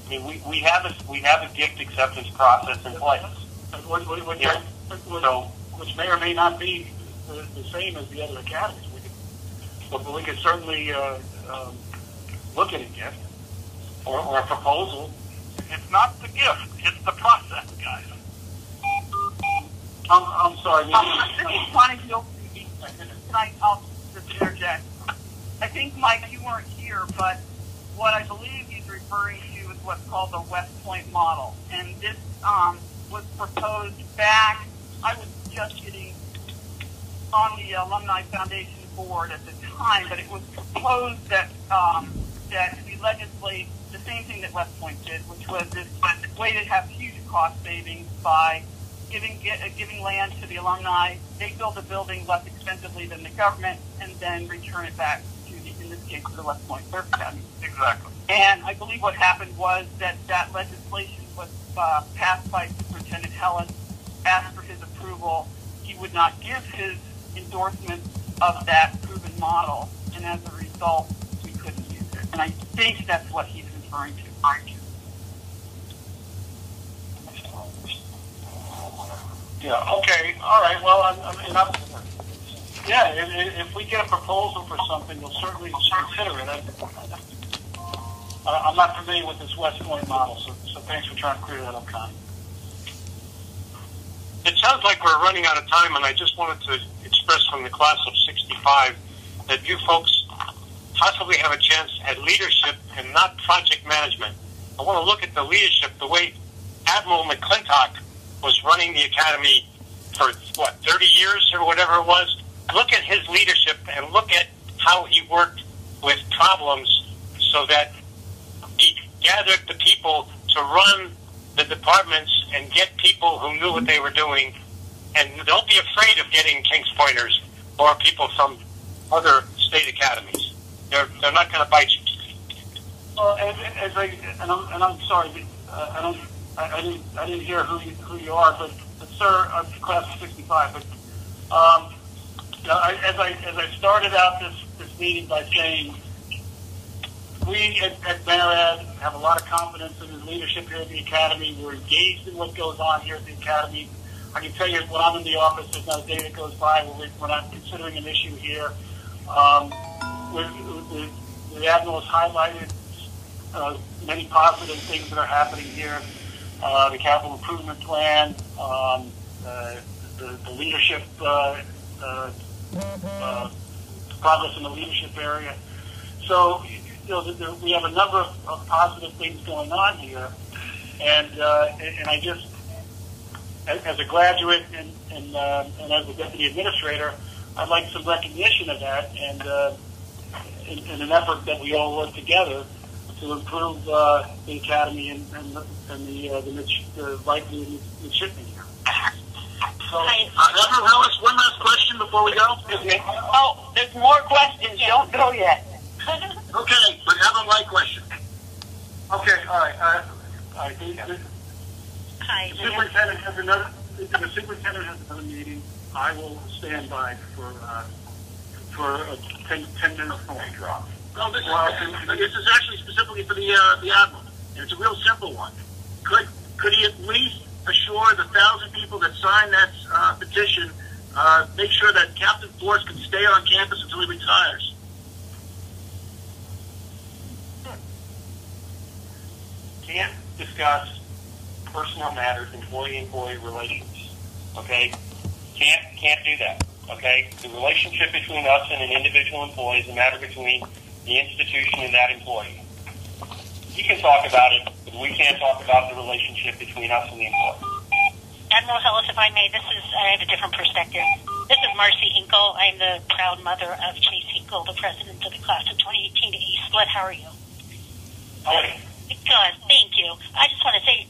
I mean, we have a gift acceptance process in place. Which may or may not be the same as the other academies. We could certainly look at a gift or a proposal. It's not the gift; it's the process, guys. I'm sorry. I'll just interject. I think, Mike, you weren't here, but what I believe he's referring to is what's called the West Point model. And this was proposed back, I was just getting on the Alumni Foundation board at the time, but it was proposed that that we legislate the same thing that West Point did, which was this way to have huge cost savings by giving land to the alumni. They build a building less expensively than the government, and then return it back to in this case, to the West Point Surf Academy. Exactly. And I believe what happened was that legislation was passed by Superintendent Hellis, asked for his approval. He would not give his endorsement of that proven model, and as a result, we couldn't use it. And I think that's what he's referring to. Yeah. Okay. All right. Well, if we get a proposal for something, we'll certainly consider it. I'm not familiar with this West Point model, so thanks for trying to clear that up, Connie. It sounds like we're running out of time, and I just wanted to express from the class of 65 that you folks possibly have a chance at leadership and not project management. I want to look at the leadership, the way Admiral McClintock was running the academy for, 30 years or whatever it was. Look at his leadership and look at how he worked with problems so that he gathered the people to run the departments and get people who knew what they were doing. And don't be afraid of getting Kings Pointers or people from other state academies. They're not going to bite you. Well, I'm sorry, I didn't hear who you are, but sir, I'm class of 65. But as I started out this meeting by saying, we at MARAD have a lot of confidence in his leadership here at the Academy. We're engaged in what goes on here at the Academy. I can tell you, when I'm in the office, there's not a day that goes by where we're not considering an issue here. The Admiral has highlighted many positive things that are happening here. The capital improvement plan, the leadership, progress in the leadership area. So, we have a number of positive things going on here, and I just, as a graduate and as a deputy administrator, I'd like some recognition of that, and in an effort that we all work together to improve the academy and the likely midshipmen here. So, Admiral Hellis, one last question before we go. Oh, there's more questions. Don't go yet. Okay, but have a light question. Okay, all right. Hi. The superintendent has another meeting. I will stand by for a 10-minute phone drop. No, this is actually specifically for the Admiral, and it's a real simple one. Could he at least assure the 1,000 people that signed that petition, make sure that Captain Force can stay on campus until he retires? Can't discuss personal matters, employee-employee relations. Okay? Can't do that. Okay? The relationship between us and an individual employee is a matter between the institution and that employee. You can talk about it, but we can't talk about the relationship between us and the employee. Admiral Hellis, if I may, I have a different perspective. This is Marcy Hinkle. I'm the proud mother of Chase Hinkle, the president of the class of 2018 to E-Split. How are you? How are you? Good, thank you. I just want to say,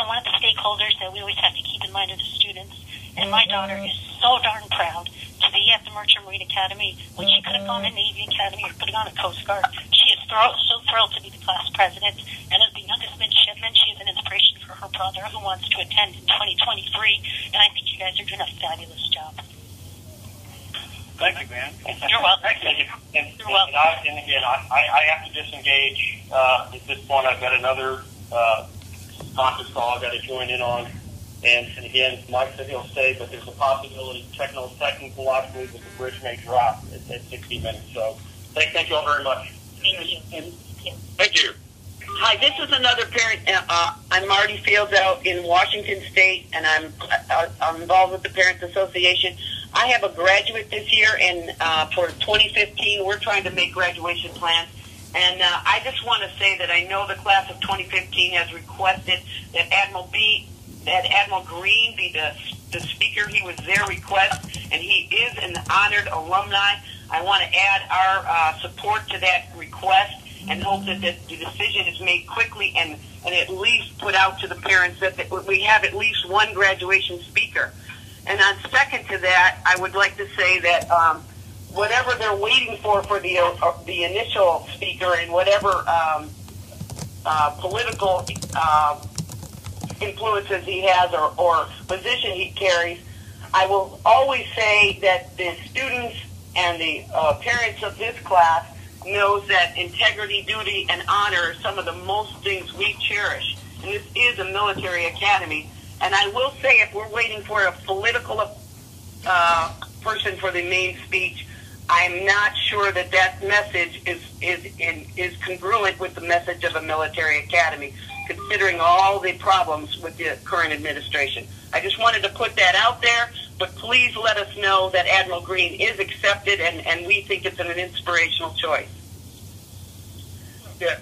one of the stakeholders that we always have to keep in mind are the students. And my daughter is so darn proud to be at the Merchant Marine Academy when she could have gone to Navy Academy or could have gone to Coast Guard. She is so thrilled to be the class president. And as the youngest midshipman, she is an inspiration for her brother who wants to attend in 2023. And I think you guys are doing a fabulous job. Thank you, man. You're welcome. Thank you. You're welcome. And again, I have to disengage at this point. I've got another conference call I've got to join in on. And again, Mike said he'll stay, but there's a possibility technologically that the bridge may drop at 60 minutes. So thank you all very much. Thank you. Thank you. Hi, this is another parent. I'm Marty Fields out in Washington State, and I'm involved with the Parents Association. I have a graduate this year, and for 2015, we're trying to make graduation plans. And I just want to say that I know the class of 2015 has requested that Admiral Greene be the speaker. He was their request, and he is an honored alumni. I want to add our support to that request and hope that the decision is made quickly and at least put out to the parents that we have at least one graduation speaker. And on second to that, I would like to say that whatever they're waiting for the initial speaker and whatever political influences he has or position he carries, I will always say that the students and the parents of this class knows that integrity, duty, and honor are some of the most things we cherish. And this is a military academy. And I will say, if we're waiting for a political person for the main speech, I'm not sure that that message is congruent with the message of a military academy, considering all the problems with the current administration. I just wanted to put that out there, but please let us know that Admiral Greene is accepted, and we think it's an inspirational choice. Yeah.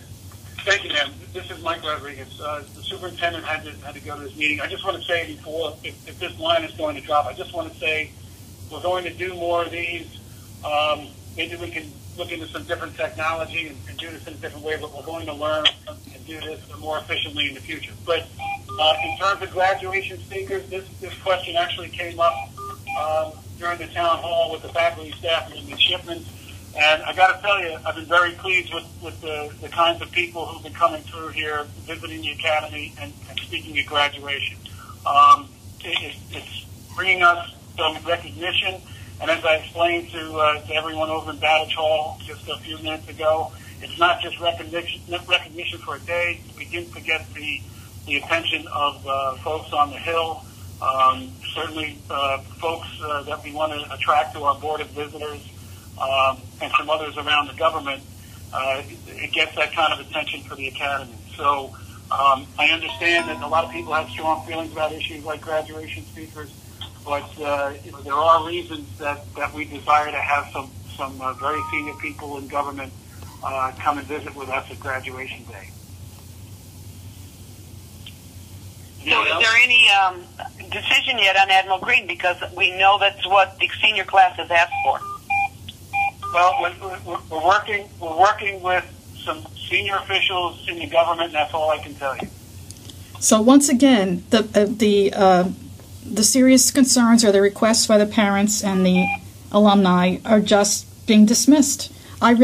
Thank you, ma'am. This is Mike Rodriguez. The superintendent had to go to this meeting. I just want to say before, if this line is going to drop, I just want to say we're going to do more of these. Maybe we can look into some different technology and do this in a different way, but we're going to learn and do this more efficiently in the future. But in terms of graduation speakers, this question actually came up during the town hall with the faculty, staff, and the midshipmen. And I got to tell you, I've been very pleased with the kinds of people who've been coming through here, visiting the academy, and speaking at graduation. It's bringing us some recognition. And as I explained to everyone over in Babbage Hall just a few minutes ago, it's not just recognition for a day. We didn't forget the attention of folks on the Hill, certainly folks that we want to attract to our Board of Visitors, and some others around the government. It gets that kind of attention for the academy. So I understand that a lot of people have strong feelings about issues like graduation speakers, but there are reasons that we desire to have some very senior people in government come and visit with us at graduation day. So is there any decision yet on Admiral Greene? Because we know that's what the senior class has asked for. Well, we're working with some senior officials in the government, and that's all I can tell you. So once again, the serious concerns or the requests by the parents and the alumni are just being dismissed. I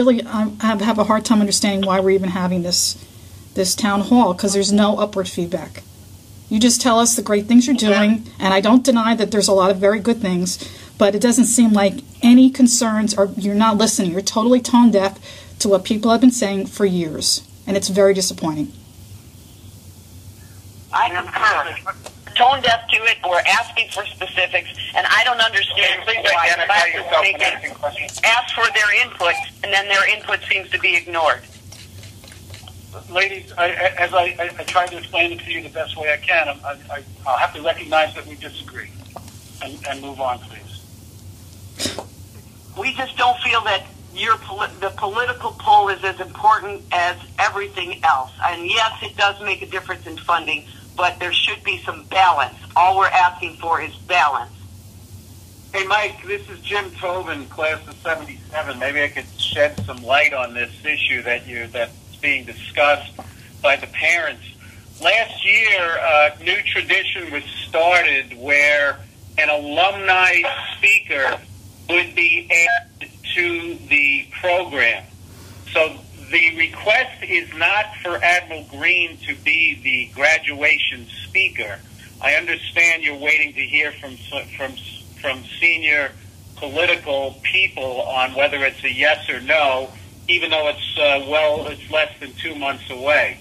have a hard time understanding why we're even having this town hall, because there's no upward feedback. You just tell us the great things you're doing, and I don't deny that there's a lot of very good things, but it doesn't seem like any concerns, or you're not listening. You're totally tone deaf to what people have been saying for years, and it's very disappointing. I concur. Tone deaf to it. We're asking for specifics, and I don't understand why ask for their input, and then their input seems to be ignored. Ladies, as I tried to explain it to you the best way I can, I'll have to recognize that we disagree and move on, please. We just don't feel that the political pull is as important as everything else. And yes, it does make a difference in funding, but there should be some balance. All we're asking for is balance. Hey, Mike, this is Jim Tobin, class of 77. Maybe I could shed some light on this issue that's being discussed by the parents. Last year, a new tradition was started where an alumni speaker would be added to the program. So the request is not for Admiral Greene to be the graduation speaker. I understand you're waiting to hear from senior political people on whether it's a yes or no, even though it's less than 2 months away.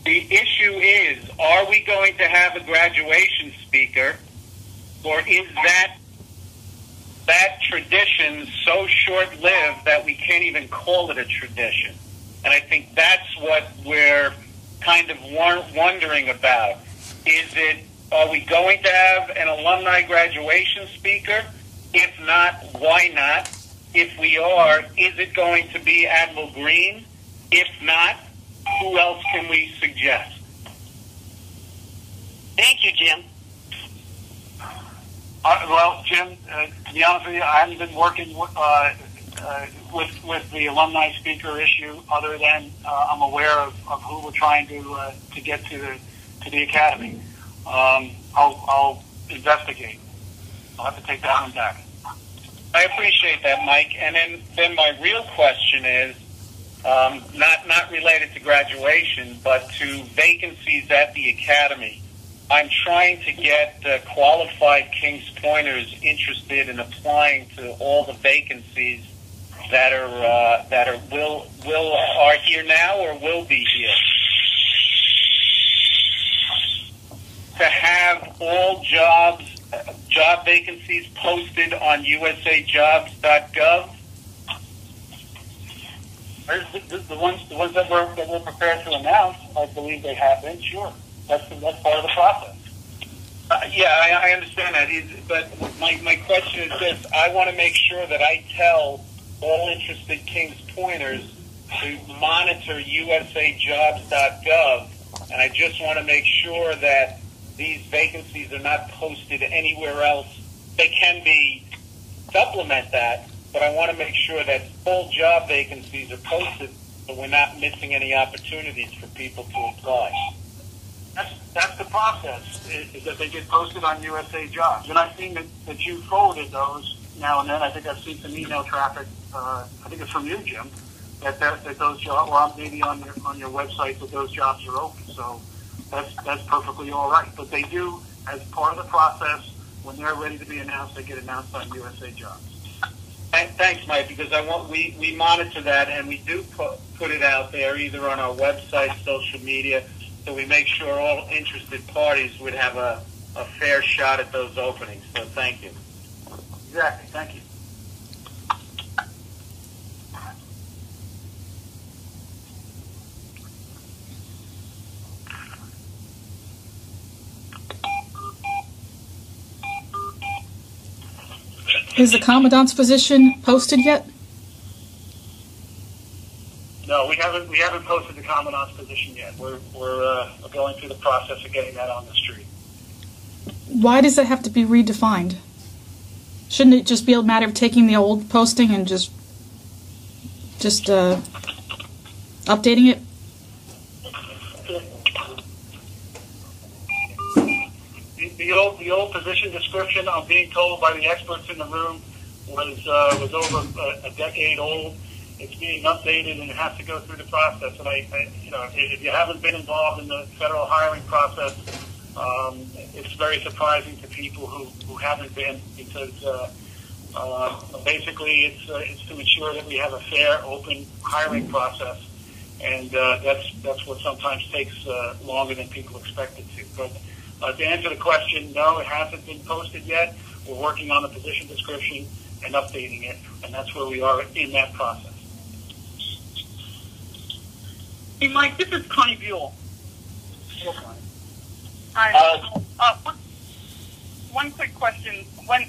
The issue is, are we going to have a graduation speaker, or is that tradition so short-lived that we can't even call it a tradition? And I think that's what we're kind of wondering about. Are we going to have an alumni graduation speaker? If not, why not? If we are, is it going to be Admiral Greene? If not, who else can we suggest? Thank you, Jim. Well, Jim, to be honest with you, I haven't been working with the alumni speaker issue, other than I'm aware of who we're trying to get to the academy. I'll investigate. I'll have to take that one back. I appreciate that, Mike. And then my real question is not related to graduation, but to vacancies at the academy. I'm trying to get qualified Kings Pointers interested in applying to all the vacancies that are here now or will be here. To have all job vacancies posted on usajobs.gov. The ones that we're prepared to announce, I believe they have been. Sure, that's part of the process. Yeah, I understand that. But my question is this: I want to make sure that I tell all interested Kings Pointers to monitor usajobs.gov, and I just want to make sure that these vacancies are not posted anywhere else. They can be supplement that, but I want to make sure that full job vacancies are posted so we're not missing any opportunities for people to apply. That's the process, is that they get posted on USA Jobs. And I've seen that you forwarded those now and then. I think I've seen some email traffic, I think it's from you, Jim, that those jobs, or maybe on your website, that those jobs are open. So that's perfectly all right. But they do, as part of the process, when they're ready to be announced, they get announced on USA Jobs. Thanks, Mike, because we monitor that, and we do put it out there either on our website, social media, so we make sure all interested parties would have a fair shot at those openings. So thank you. Exactly. Thank you. Is the commandant's position posted yet? No, we haven't posted the commandant's position yet. We're going through the process of getting that on the street. Why does that have to be redefined? Shouldn't it just be a matter of taking the old posting and just updating it? The old position description, I'm being told by the experts in the room, was over a decade old. It's being updated and it has to go through the process. And if you haven't been involved in the federal hiring process, it's very surprising to people who haven't been, because basically it's to ensure that we have a fair, open hiring process, and that's what sometimes takes longer than people expect it to. But to answer the question, no, it hasn't been posted yet. We're working on the position description and updating it, and that's where we are in that process. Hey, Mike, this is Connie Buell. Hello, Connie. Hi. One quick question. When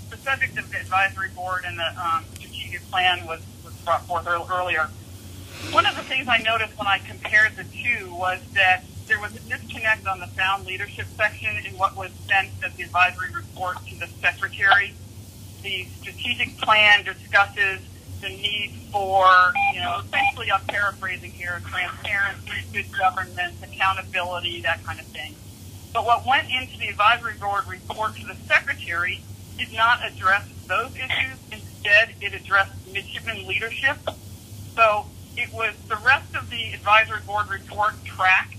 the subject of the advisory board and the strategic plan was brought forth earlier, one of the things I noticed when I compared the two was that there was a disconnect on the sound leadership section in what was sent as the advisory report to the secretary. The strategic plan discusses the need for, essentially I'm paraphrasing here, transparency, good governance, accountability, that kind of thing. But what went into the advisory board report to the secretary did not address those issues. Instead, it addressed midshipman leadership. So it was the rest of the advisory board report tracked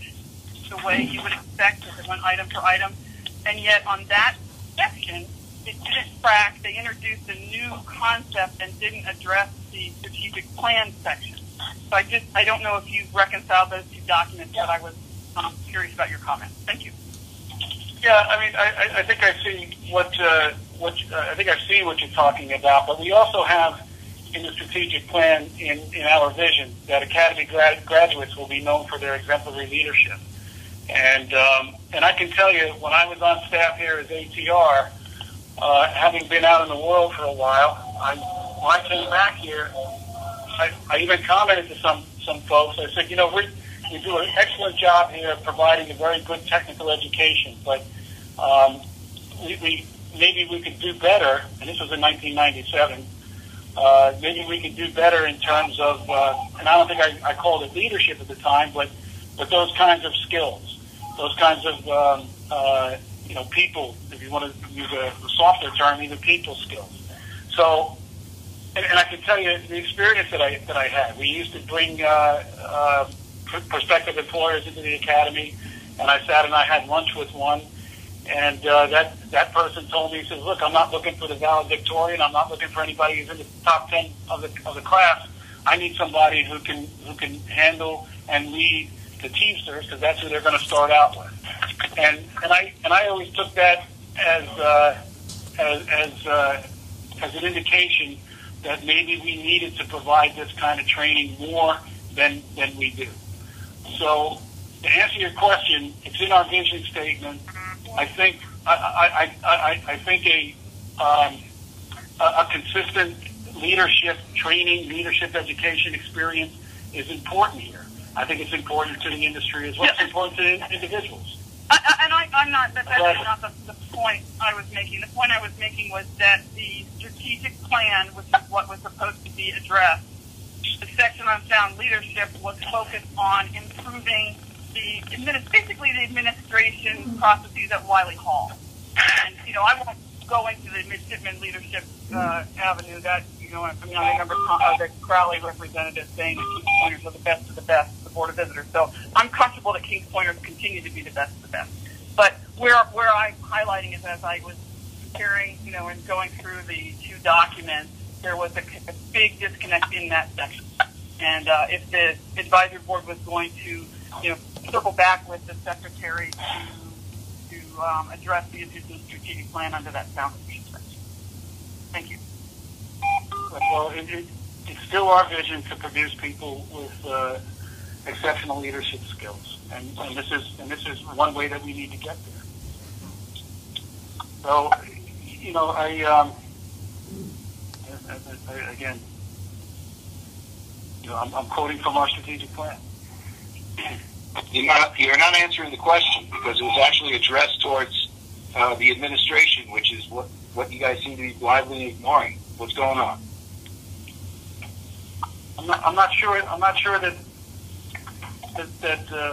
the way you would expect if it went item for item. And yet on that section, it didn't track. They introduced a new concept and didn't address the strategic plan section. So I don't know if you reconciled those two documents, but I was curious about your comment. Thank you. Yeah, I mean, I think I see what you're talking about, but we also have in the strategic plan in our vision that Academy graduates will be known for their exemplary leadership. And I can tell you, when I was on staff here as ATR, having been out in the world for a while, when I came back here, I even commented to some folks. I said, you know, we do an excellent job here of providing a very good technical education, but maybe we could do better. And this was in 1997. Maybe we could do better in terms of, and I don't think I called it leadership at the time, but those kinds of skills, those kinds of people. If you want to use a softer term, even people skills. So. And I can tell you the experience that I had. We used to bring prospective employers into the academy, and I sat and I had lunch with one, and that person told me, he says, "Look, I'm not looking for the valedictorian. I'm not looking for anybody who's in the top 10 of the class. I need somebody who can handle and lead the Teamsters, because that's who they're going to start out with." And I always took that as an indication that maybe we needed to provide this kind of training more than we do. So, to answer your question, it's in our vision statement. I think I think a consistent leadership training, leadership education experience is important here. I think it's important to the industry as well. It's important to individuals. I'm not. That's not the point I was making. The point I was making was that the strategic plan, which is what was supposed to be addressed, the section on sound leadership was focused on improving basically the administration processes at Wiley Hall. And I won't go into the midshipman leadership avenue. That I remember the Crowley representative saying that Kings Pointers are the best of the best, the Board of Visitors. So I'm comfortable that Kings Pointers continue to be the best of the best. But where I'm highlighting is, as I was comparing, and going through the two documents, there was a big disconnect in that section. And if the advisory board was going to, circle back with the secretary to address the issues in the strategic plan under that sound leadership section. Thank you. Well, it's still our vision to produce people with exceptional leadership skills, and this is one way that we need to get there. So, I'm quoting from our strategic plan. You're not answering the question, because it was actually addressed towards the administration, which is what you guys seem to be blindly ignoring. What's going on? I'm not sure that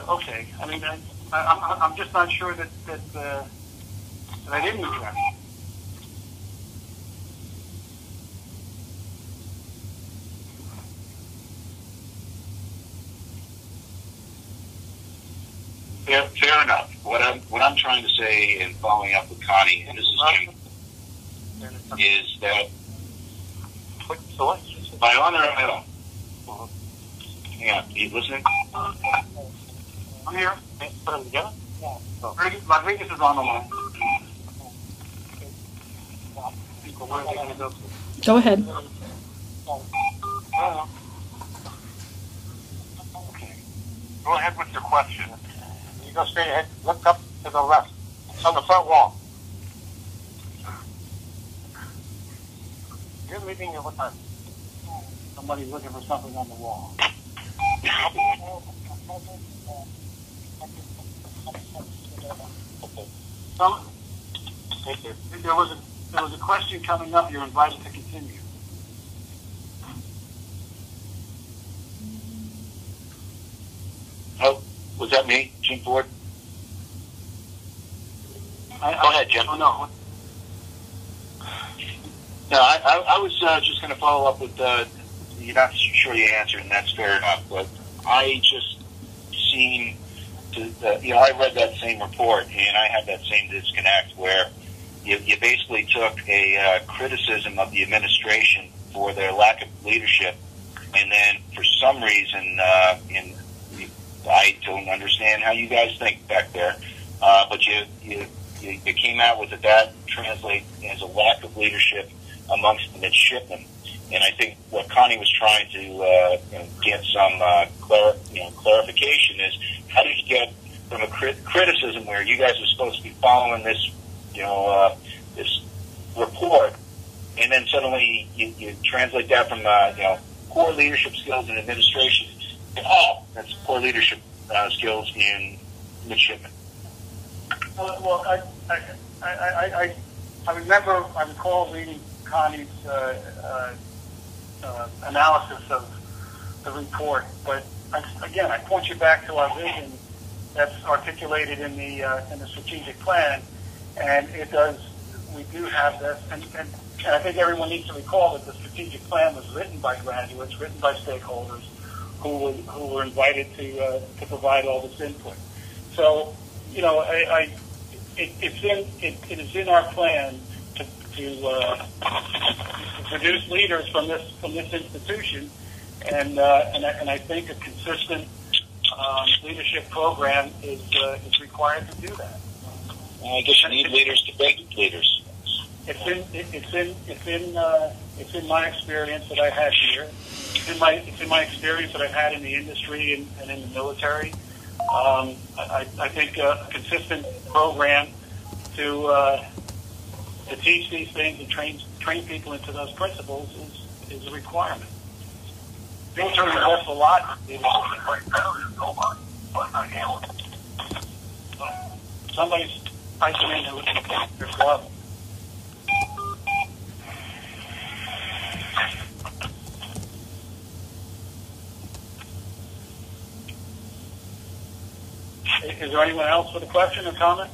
okay. I mean, I'm just not sure that I didn't address it. Fair enough. What I'm trying to say, and following up with Connie, and this is Jim, is that by honor, I don't. Yeah, are you listening? I'm here. Put them together? Rodriguez is on the line. Go ahead. Okay. Go ahead with your question. You go straight ahead. Look up to the left. It's on the front wall. You're leaving at what time? Somebody's looking for something on the wall. There was a question coming up. You're invited to continue. Oh, was that me, Jim Ford? Go ahead, Jim. Oh, no. No, I was just going to follow up with, you're not sure you answered, and that's fair enough, but I just seem to, I read that same report, and I had that same disconnect where you basically took a criticism of the administration for their lack of leadership, and then for some reason, I don't understand how you guys think back there, but you came out with that translate as a lack of leadership amongst the midshipmen. And I think what Connie was trying to get some clarification is, how did you get from a criticism where you guys were supposed to be following this, this report, and then suddenly you translate that from poor leadership skills in administration to, that's poor leadership skills in midshipmen. Well, I recall reading Connie's analysis of the report, but again, I point you back to our vision that's articulated in the strategic plan, and it does. We do have this, and I think everyone needs to recall that the strategic plan was written by graduates, written by stakeholders, who were invited to provide all this input. So, it is in our plan to produce leaders from this institution, and I think a consistent leadership program is required to do that. I guess you need leaders to break leaders. It's in my experience that I had here. It's in my experience that I've had in the industry and in the military. I think a consistent program to teach these things and train people into those principles is a requirement. Military invests a lot. Somebody's piping into their glove. Is there anyone else with a question or comment?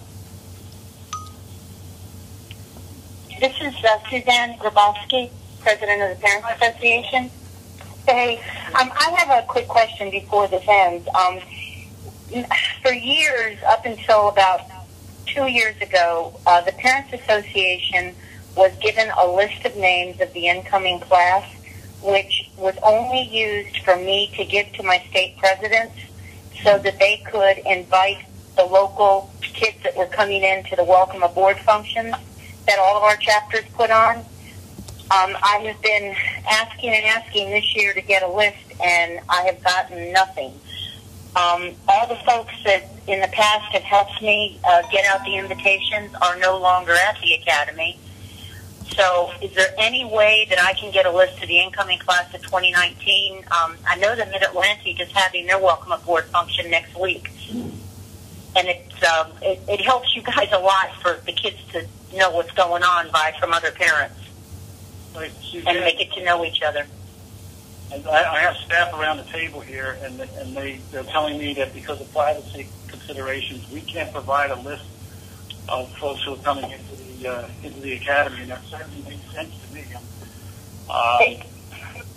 This is Suzanne Grabowski, President of the Parents Association. Hey, I have a quick question before this ends. For years, up until about 2 years ago, the Parents Association was given a list of names of the incoming class, which was only used for me to give to my state presidents so that they could invite the local kids that were coming in to the welcome aboard functions that all of our chapters put on. I have been asking this year to get a list, and I have gotten nothing. All the folks that in the past have helped me get out the invitations are no longer at the Academy. So is there any way that I can get a list of the incoming class of 2019? I know that Mid-Atlantic is having their welcome aboard function next week. And it helps you guys a lot for the kids to know what's going on from other parents. And they get to know each other. And I have staff around the table here, and they're telling me that because of privacy considerations, we can't provide a list of folks who are coming into the Academy, and that certainly makes sense to me.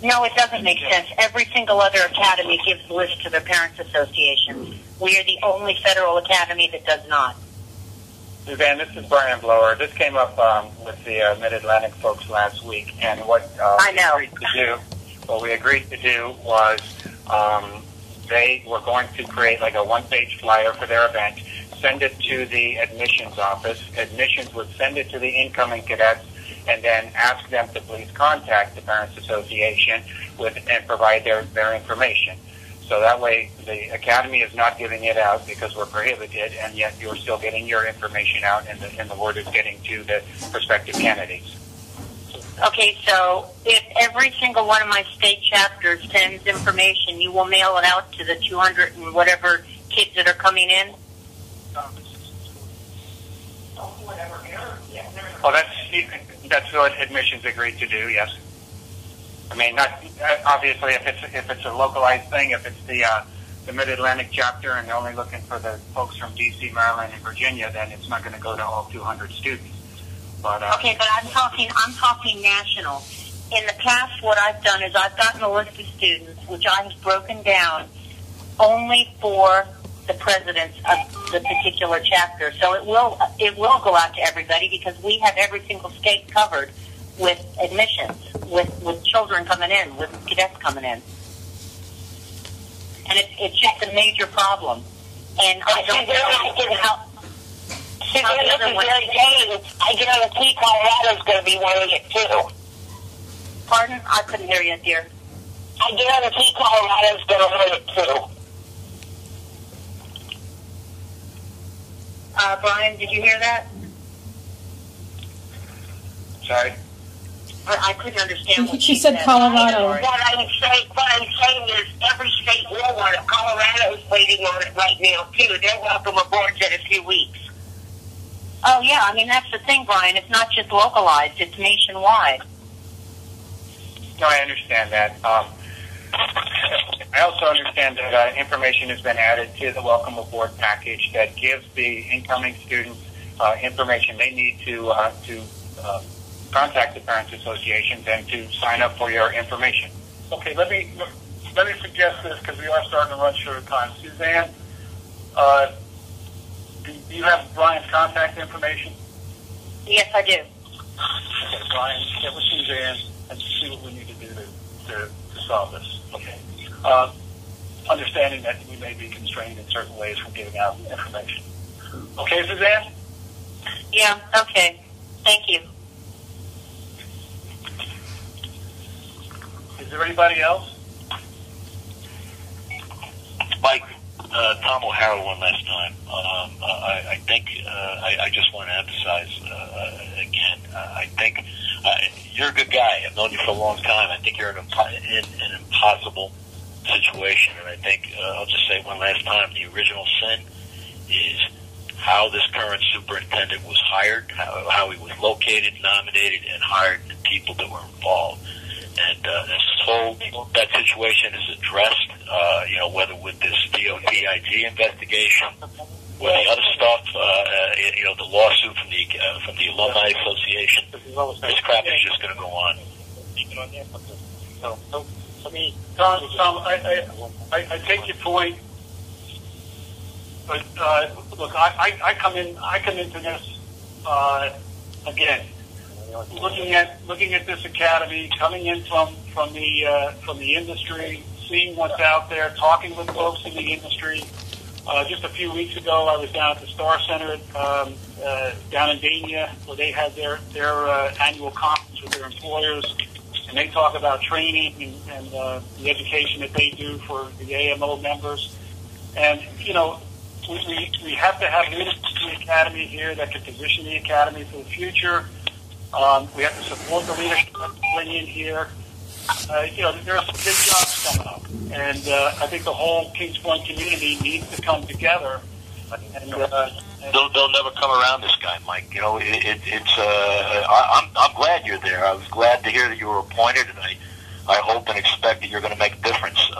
No, it doesn't make sense. Every single other academy gives lists to their parents' associations. We are the only federal academy that does not. Suzanne, this is Brian Blower. This came up with the Mid-Atlantic folks last week, and what we agreed to do was they were going to create like a one-page flyer for their event, send it to the admissions office. Admissions would send it to the incoming cadets, and then ask them to please contact the Parents Association and provide their information. So that way the Academy is not giving it out because we're prohibited, and yet you're still getting your information out, and the word is getting to the prospective candidates. Okay, so if every single one of my state chapters sends information, you will mail it out to the 200 and whatever kids that are coming in? Well, that's what admissions agreed to do, yes. I mean, not obviously if it's a localized thing, if it's the the Mid-Atlantic chapter and they're only looking for the folks from D.C., Maryland, and Virginia, then it's not going to go to all 200 students. But okay, but I'm talking national. In the past, what I've done is I've gotten a list of students, which I have broken down only for the presidents of the particular chapter. So it will go out to everybody because we have every single state covered with admissions, with children coming in, with cadets coming in. And it's just a major problem. And I don't know how the other one... I guarantee Colorado's going to be wearing it too. Pardon? I couldn't hear you, dear. I guarantee Colorado's going to wear it too. Brian, did you hear that? Sorry? I couldn't understand what she said. Colorado. What I'm saying is every state will want it. Colorado's waiting on it right now, too. They're welcome aboard in a few weeks. Oh, yeah. I mean, that's the thing, Brian. It's not just localized. It's nationwide. No, I understand that. I also understand that information has been added to the Welcome Aboard package that gives the incoming students information they need to contact the Parents Associations and to sign up for your information. Okay, let me suggest this because we are starting to run short of time. Suzanne, do you have Brian's contact information? Yes, I do. Okay, Brian, get with Suzanne and see what we need to do to solve this. Okay. Understanding that we may be constrained in certain ways from giving out information. Okay, Suzanne? Yeah, okay. Thank you. Is there anybody else? Mike, Tom O'Hara one last time. I think I just want to emphasize again. I think you're a good guy. I've known you for a long time. I think you're in an impossible situation, and I think I'll just say one last time: the original sin is how this current superintendent was hired, how he was located, nominated, and hired, and the people that were involved. And that situation is addressed, whether with this DOTIG investigation, with the other stuff, the lawsuit from the Alumni Association. This crap is just going to go on. Tom, I take your point, but look, I come into this again. Looking at this academy, coming in from the industry, seeing what's out there, talking with folks in the industry. Just a few weeks ago, I was down at the Star Center down in Dania, where they had their annual conference with their employers, and they talk about training and the education that they do for the AMO members. And we have to have leadership in the academy here that can position the academy for the future. We have to support the leadership that we bring in here. There are some big jobs coming up, and I think the whole Kings Point community needs to come together. And they'll never come around this guy, Mike. I'm glad you're there. I was glad to hear that you were appointed, and I hope and expect that you're going to make a difference.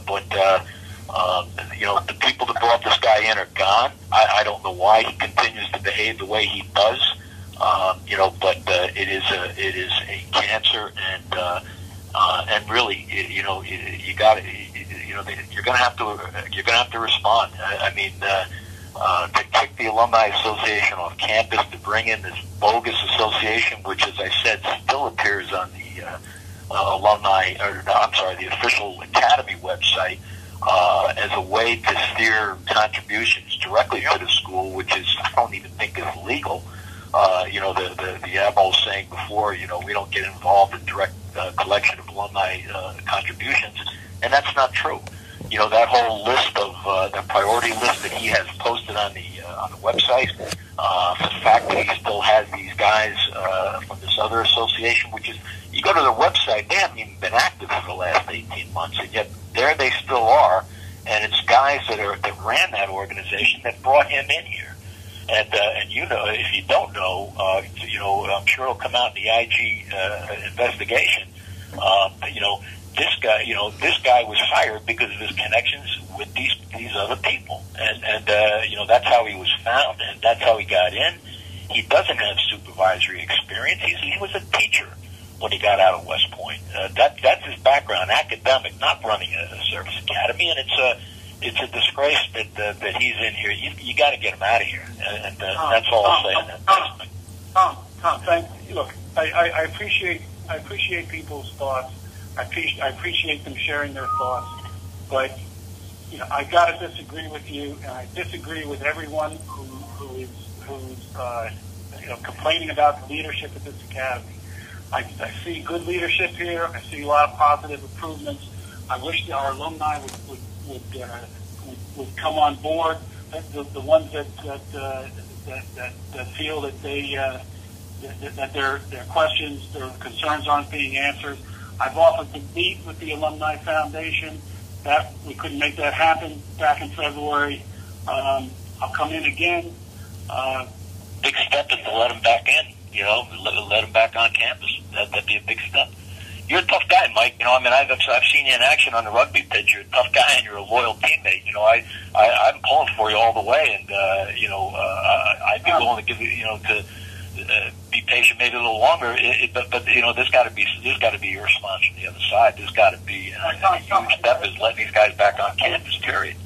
But the people that brought this guy in are gone. I don't know why he continues to behave the way he does. But it is a cancer, and really, you got you're going to have to respond. I mean, to kick the Alumni Association off campus, to bring in this bogus association, which, as I said, still appears on the the official academy website, as a way to steer contributions directly to the school, which is, I don't even think is legal. The Admiral was saying before, we don't get involved in direct collection of alumni contributions, and that's not true. That whole list of the priority list that he has posted on the website, the fact that he still has these guys from this other association, which is, you go to their website, they haven't even been active for the last 18 months, and yet there they still are, and it's guys that ran that organization that brought him in here. And if you don't know, I'm sure it'll come out in the IG investigation. this guy was hired because of his connections with these other people, and that's how he was found, and that's how he got in. He doesn't have supervisory experience. He was a teacher when he got out of West Point. That's his background, academic, not running a service academy, and it's a disgrace that he's in here. You got to get him out of here, and that's all I'll say. Tom, thank you. Look, I appreciate people's thoughts. I appreciate them sharing their thoughts, but I got to disagree with you, and I disagree with everyone who's complaining about the leadership at this academy. I see good leadership here. I see a lot of positive improvements. I wish our alumni would come on board. The ones that feel that that their questions, their concerns aren't being answered. I've offered to meet with the Alumni Foundation. That we couldn't make that happen back in February. I'll come in again. Big step is to let him back in. Let him back on campus. That'd be a big step. You're a tough guy, Mike. I've seen you in action on the rugby pitch. You're a tough guy, and you're a loyal teammate. I'm pulling for you all the way, and I'd be willing to give you, to be patient maybe a little longer. But there's got to be your response from the other side. There's got to be a huge step is letting these guys back on campus. Period.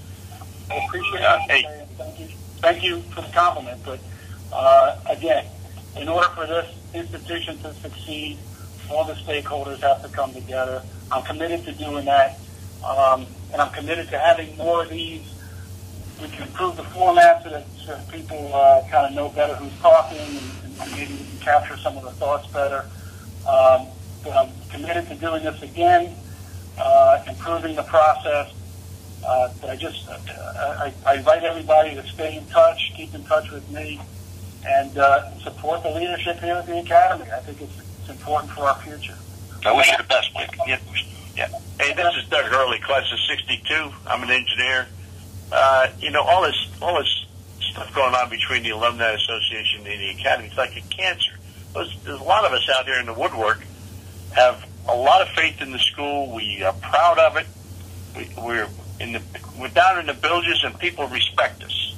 I appreciate it. Thank you for the compliment. But again, in order for this institution to succeed, all the stakeholders have to come together. I'm committed to doing that, and I'm committed to having more of these. We can improve the format so that people kind of know better who's talking, and maybe we can capture some of the thoughts better. But I'm committed to doing this again, improving the process. But I invite everybody to stay in touch, keep in touch with me, and support the leadership here at the Academy. I think it's important for our future. I wish you the best, Mike. Yeah. Hey, this is Doug Hurley, class of '62. I'm an engineer. All this stuff going on between the Alumni Association and the Academy, it's like a cancer. There's a lot of us out there in the woodwork have a lot of faith in the school. We are proud of it. We're down in the bilges, and people respect us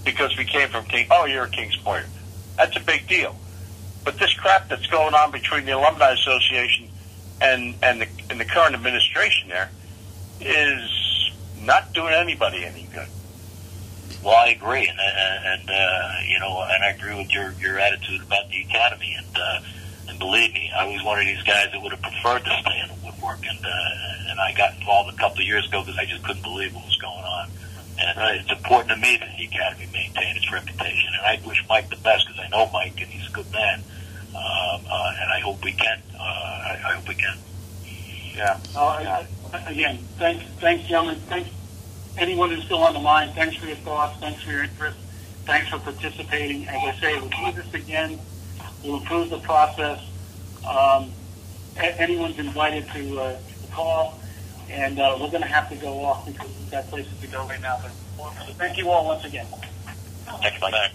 because we came from you're a Kings Pointer. That's a big deal. But this crap that's going on between the Alumni Association and the current administration there is not doing anybody any good. Well, I agree, and I agree with your attitude about the Academy, and believe me, I was one of these guys that would have preferred to stay in the woodwork, and I got involved a couple of years ago because I just couldn't believe what was going on. And it's important to me that the Academy maintain its reputation, and I wish Mike the best because I know Mike and he's a good man, and I hope we can. I hope we can. Yeah. Again, thanks, gentlemen. Thanks, anyone who's still on the line. Thanks for your thoughts. Thanks for your interest. Thanks for participating. As I say, we'll do this again. We'll improve the process. Anyone's invited to call, and we're going to have to go off because we've got places to go right now. But thank you all once again. Thanks, Mike.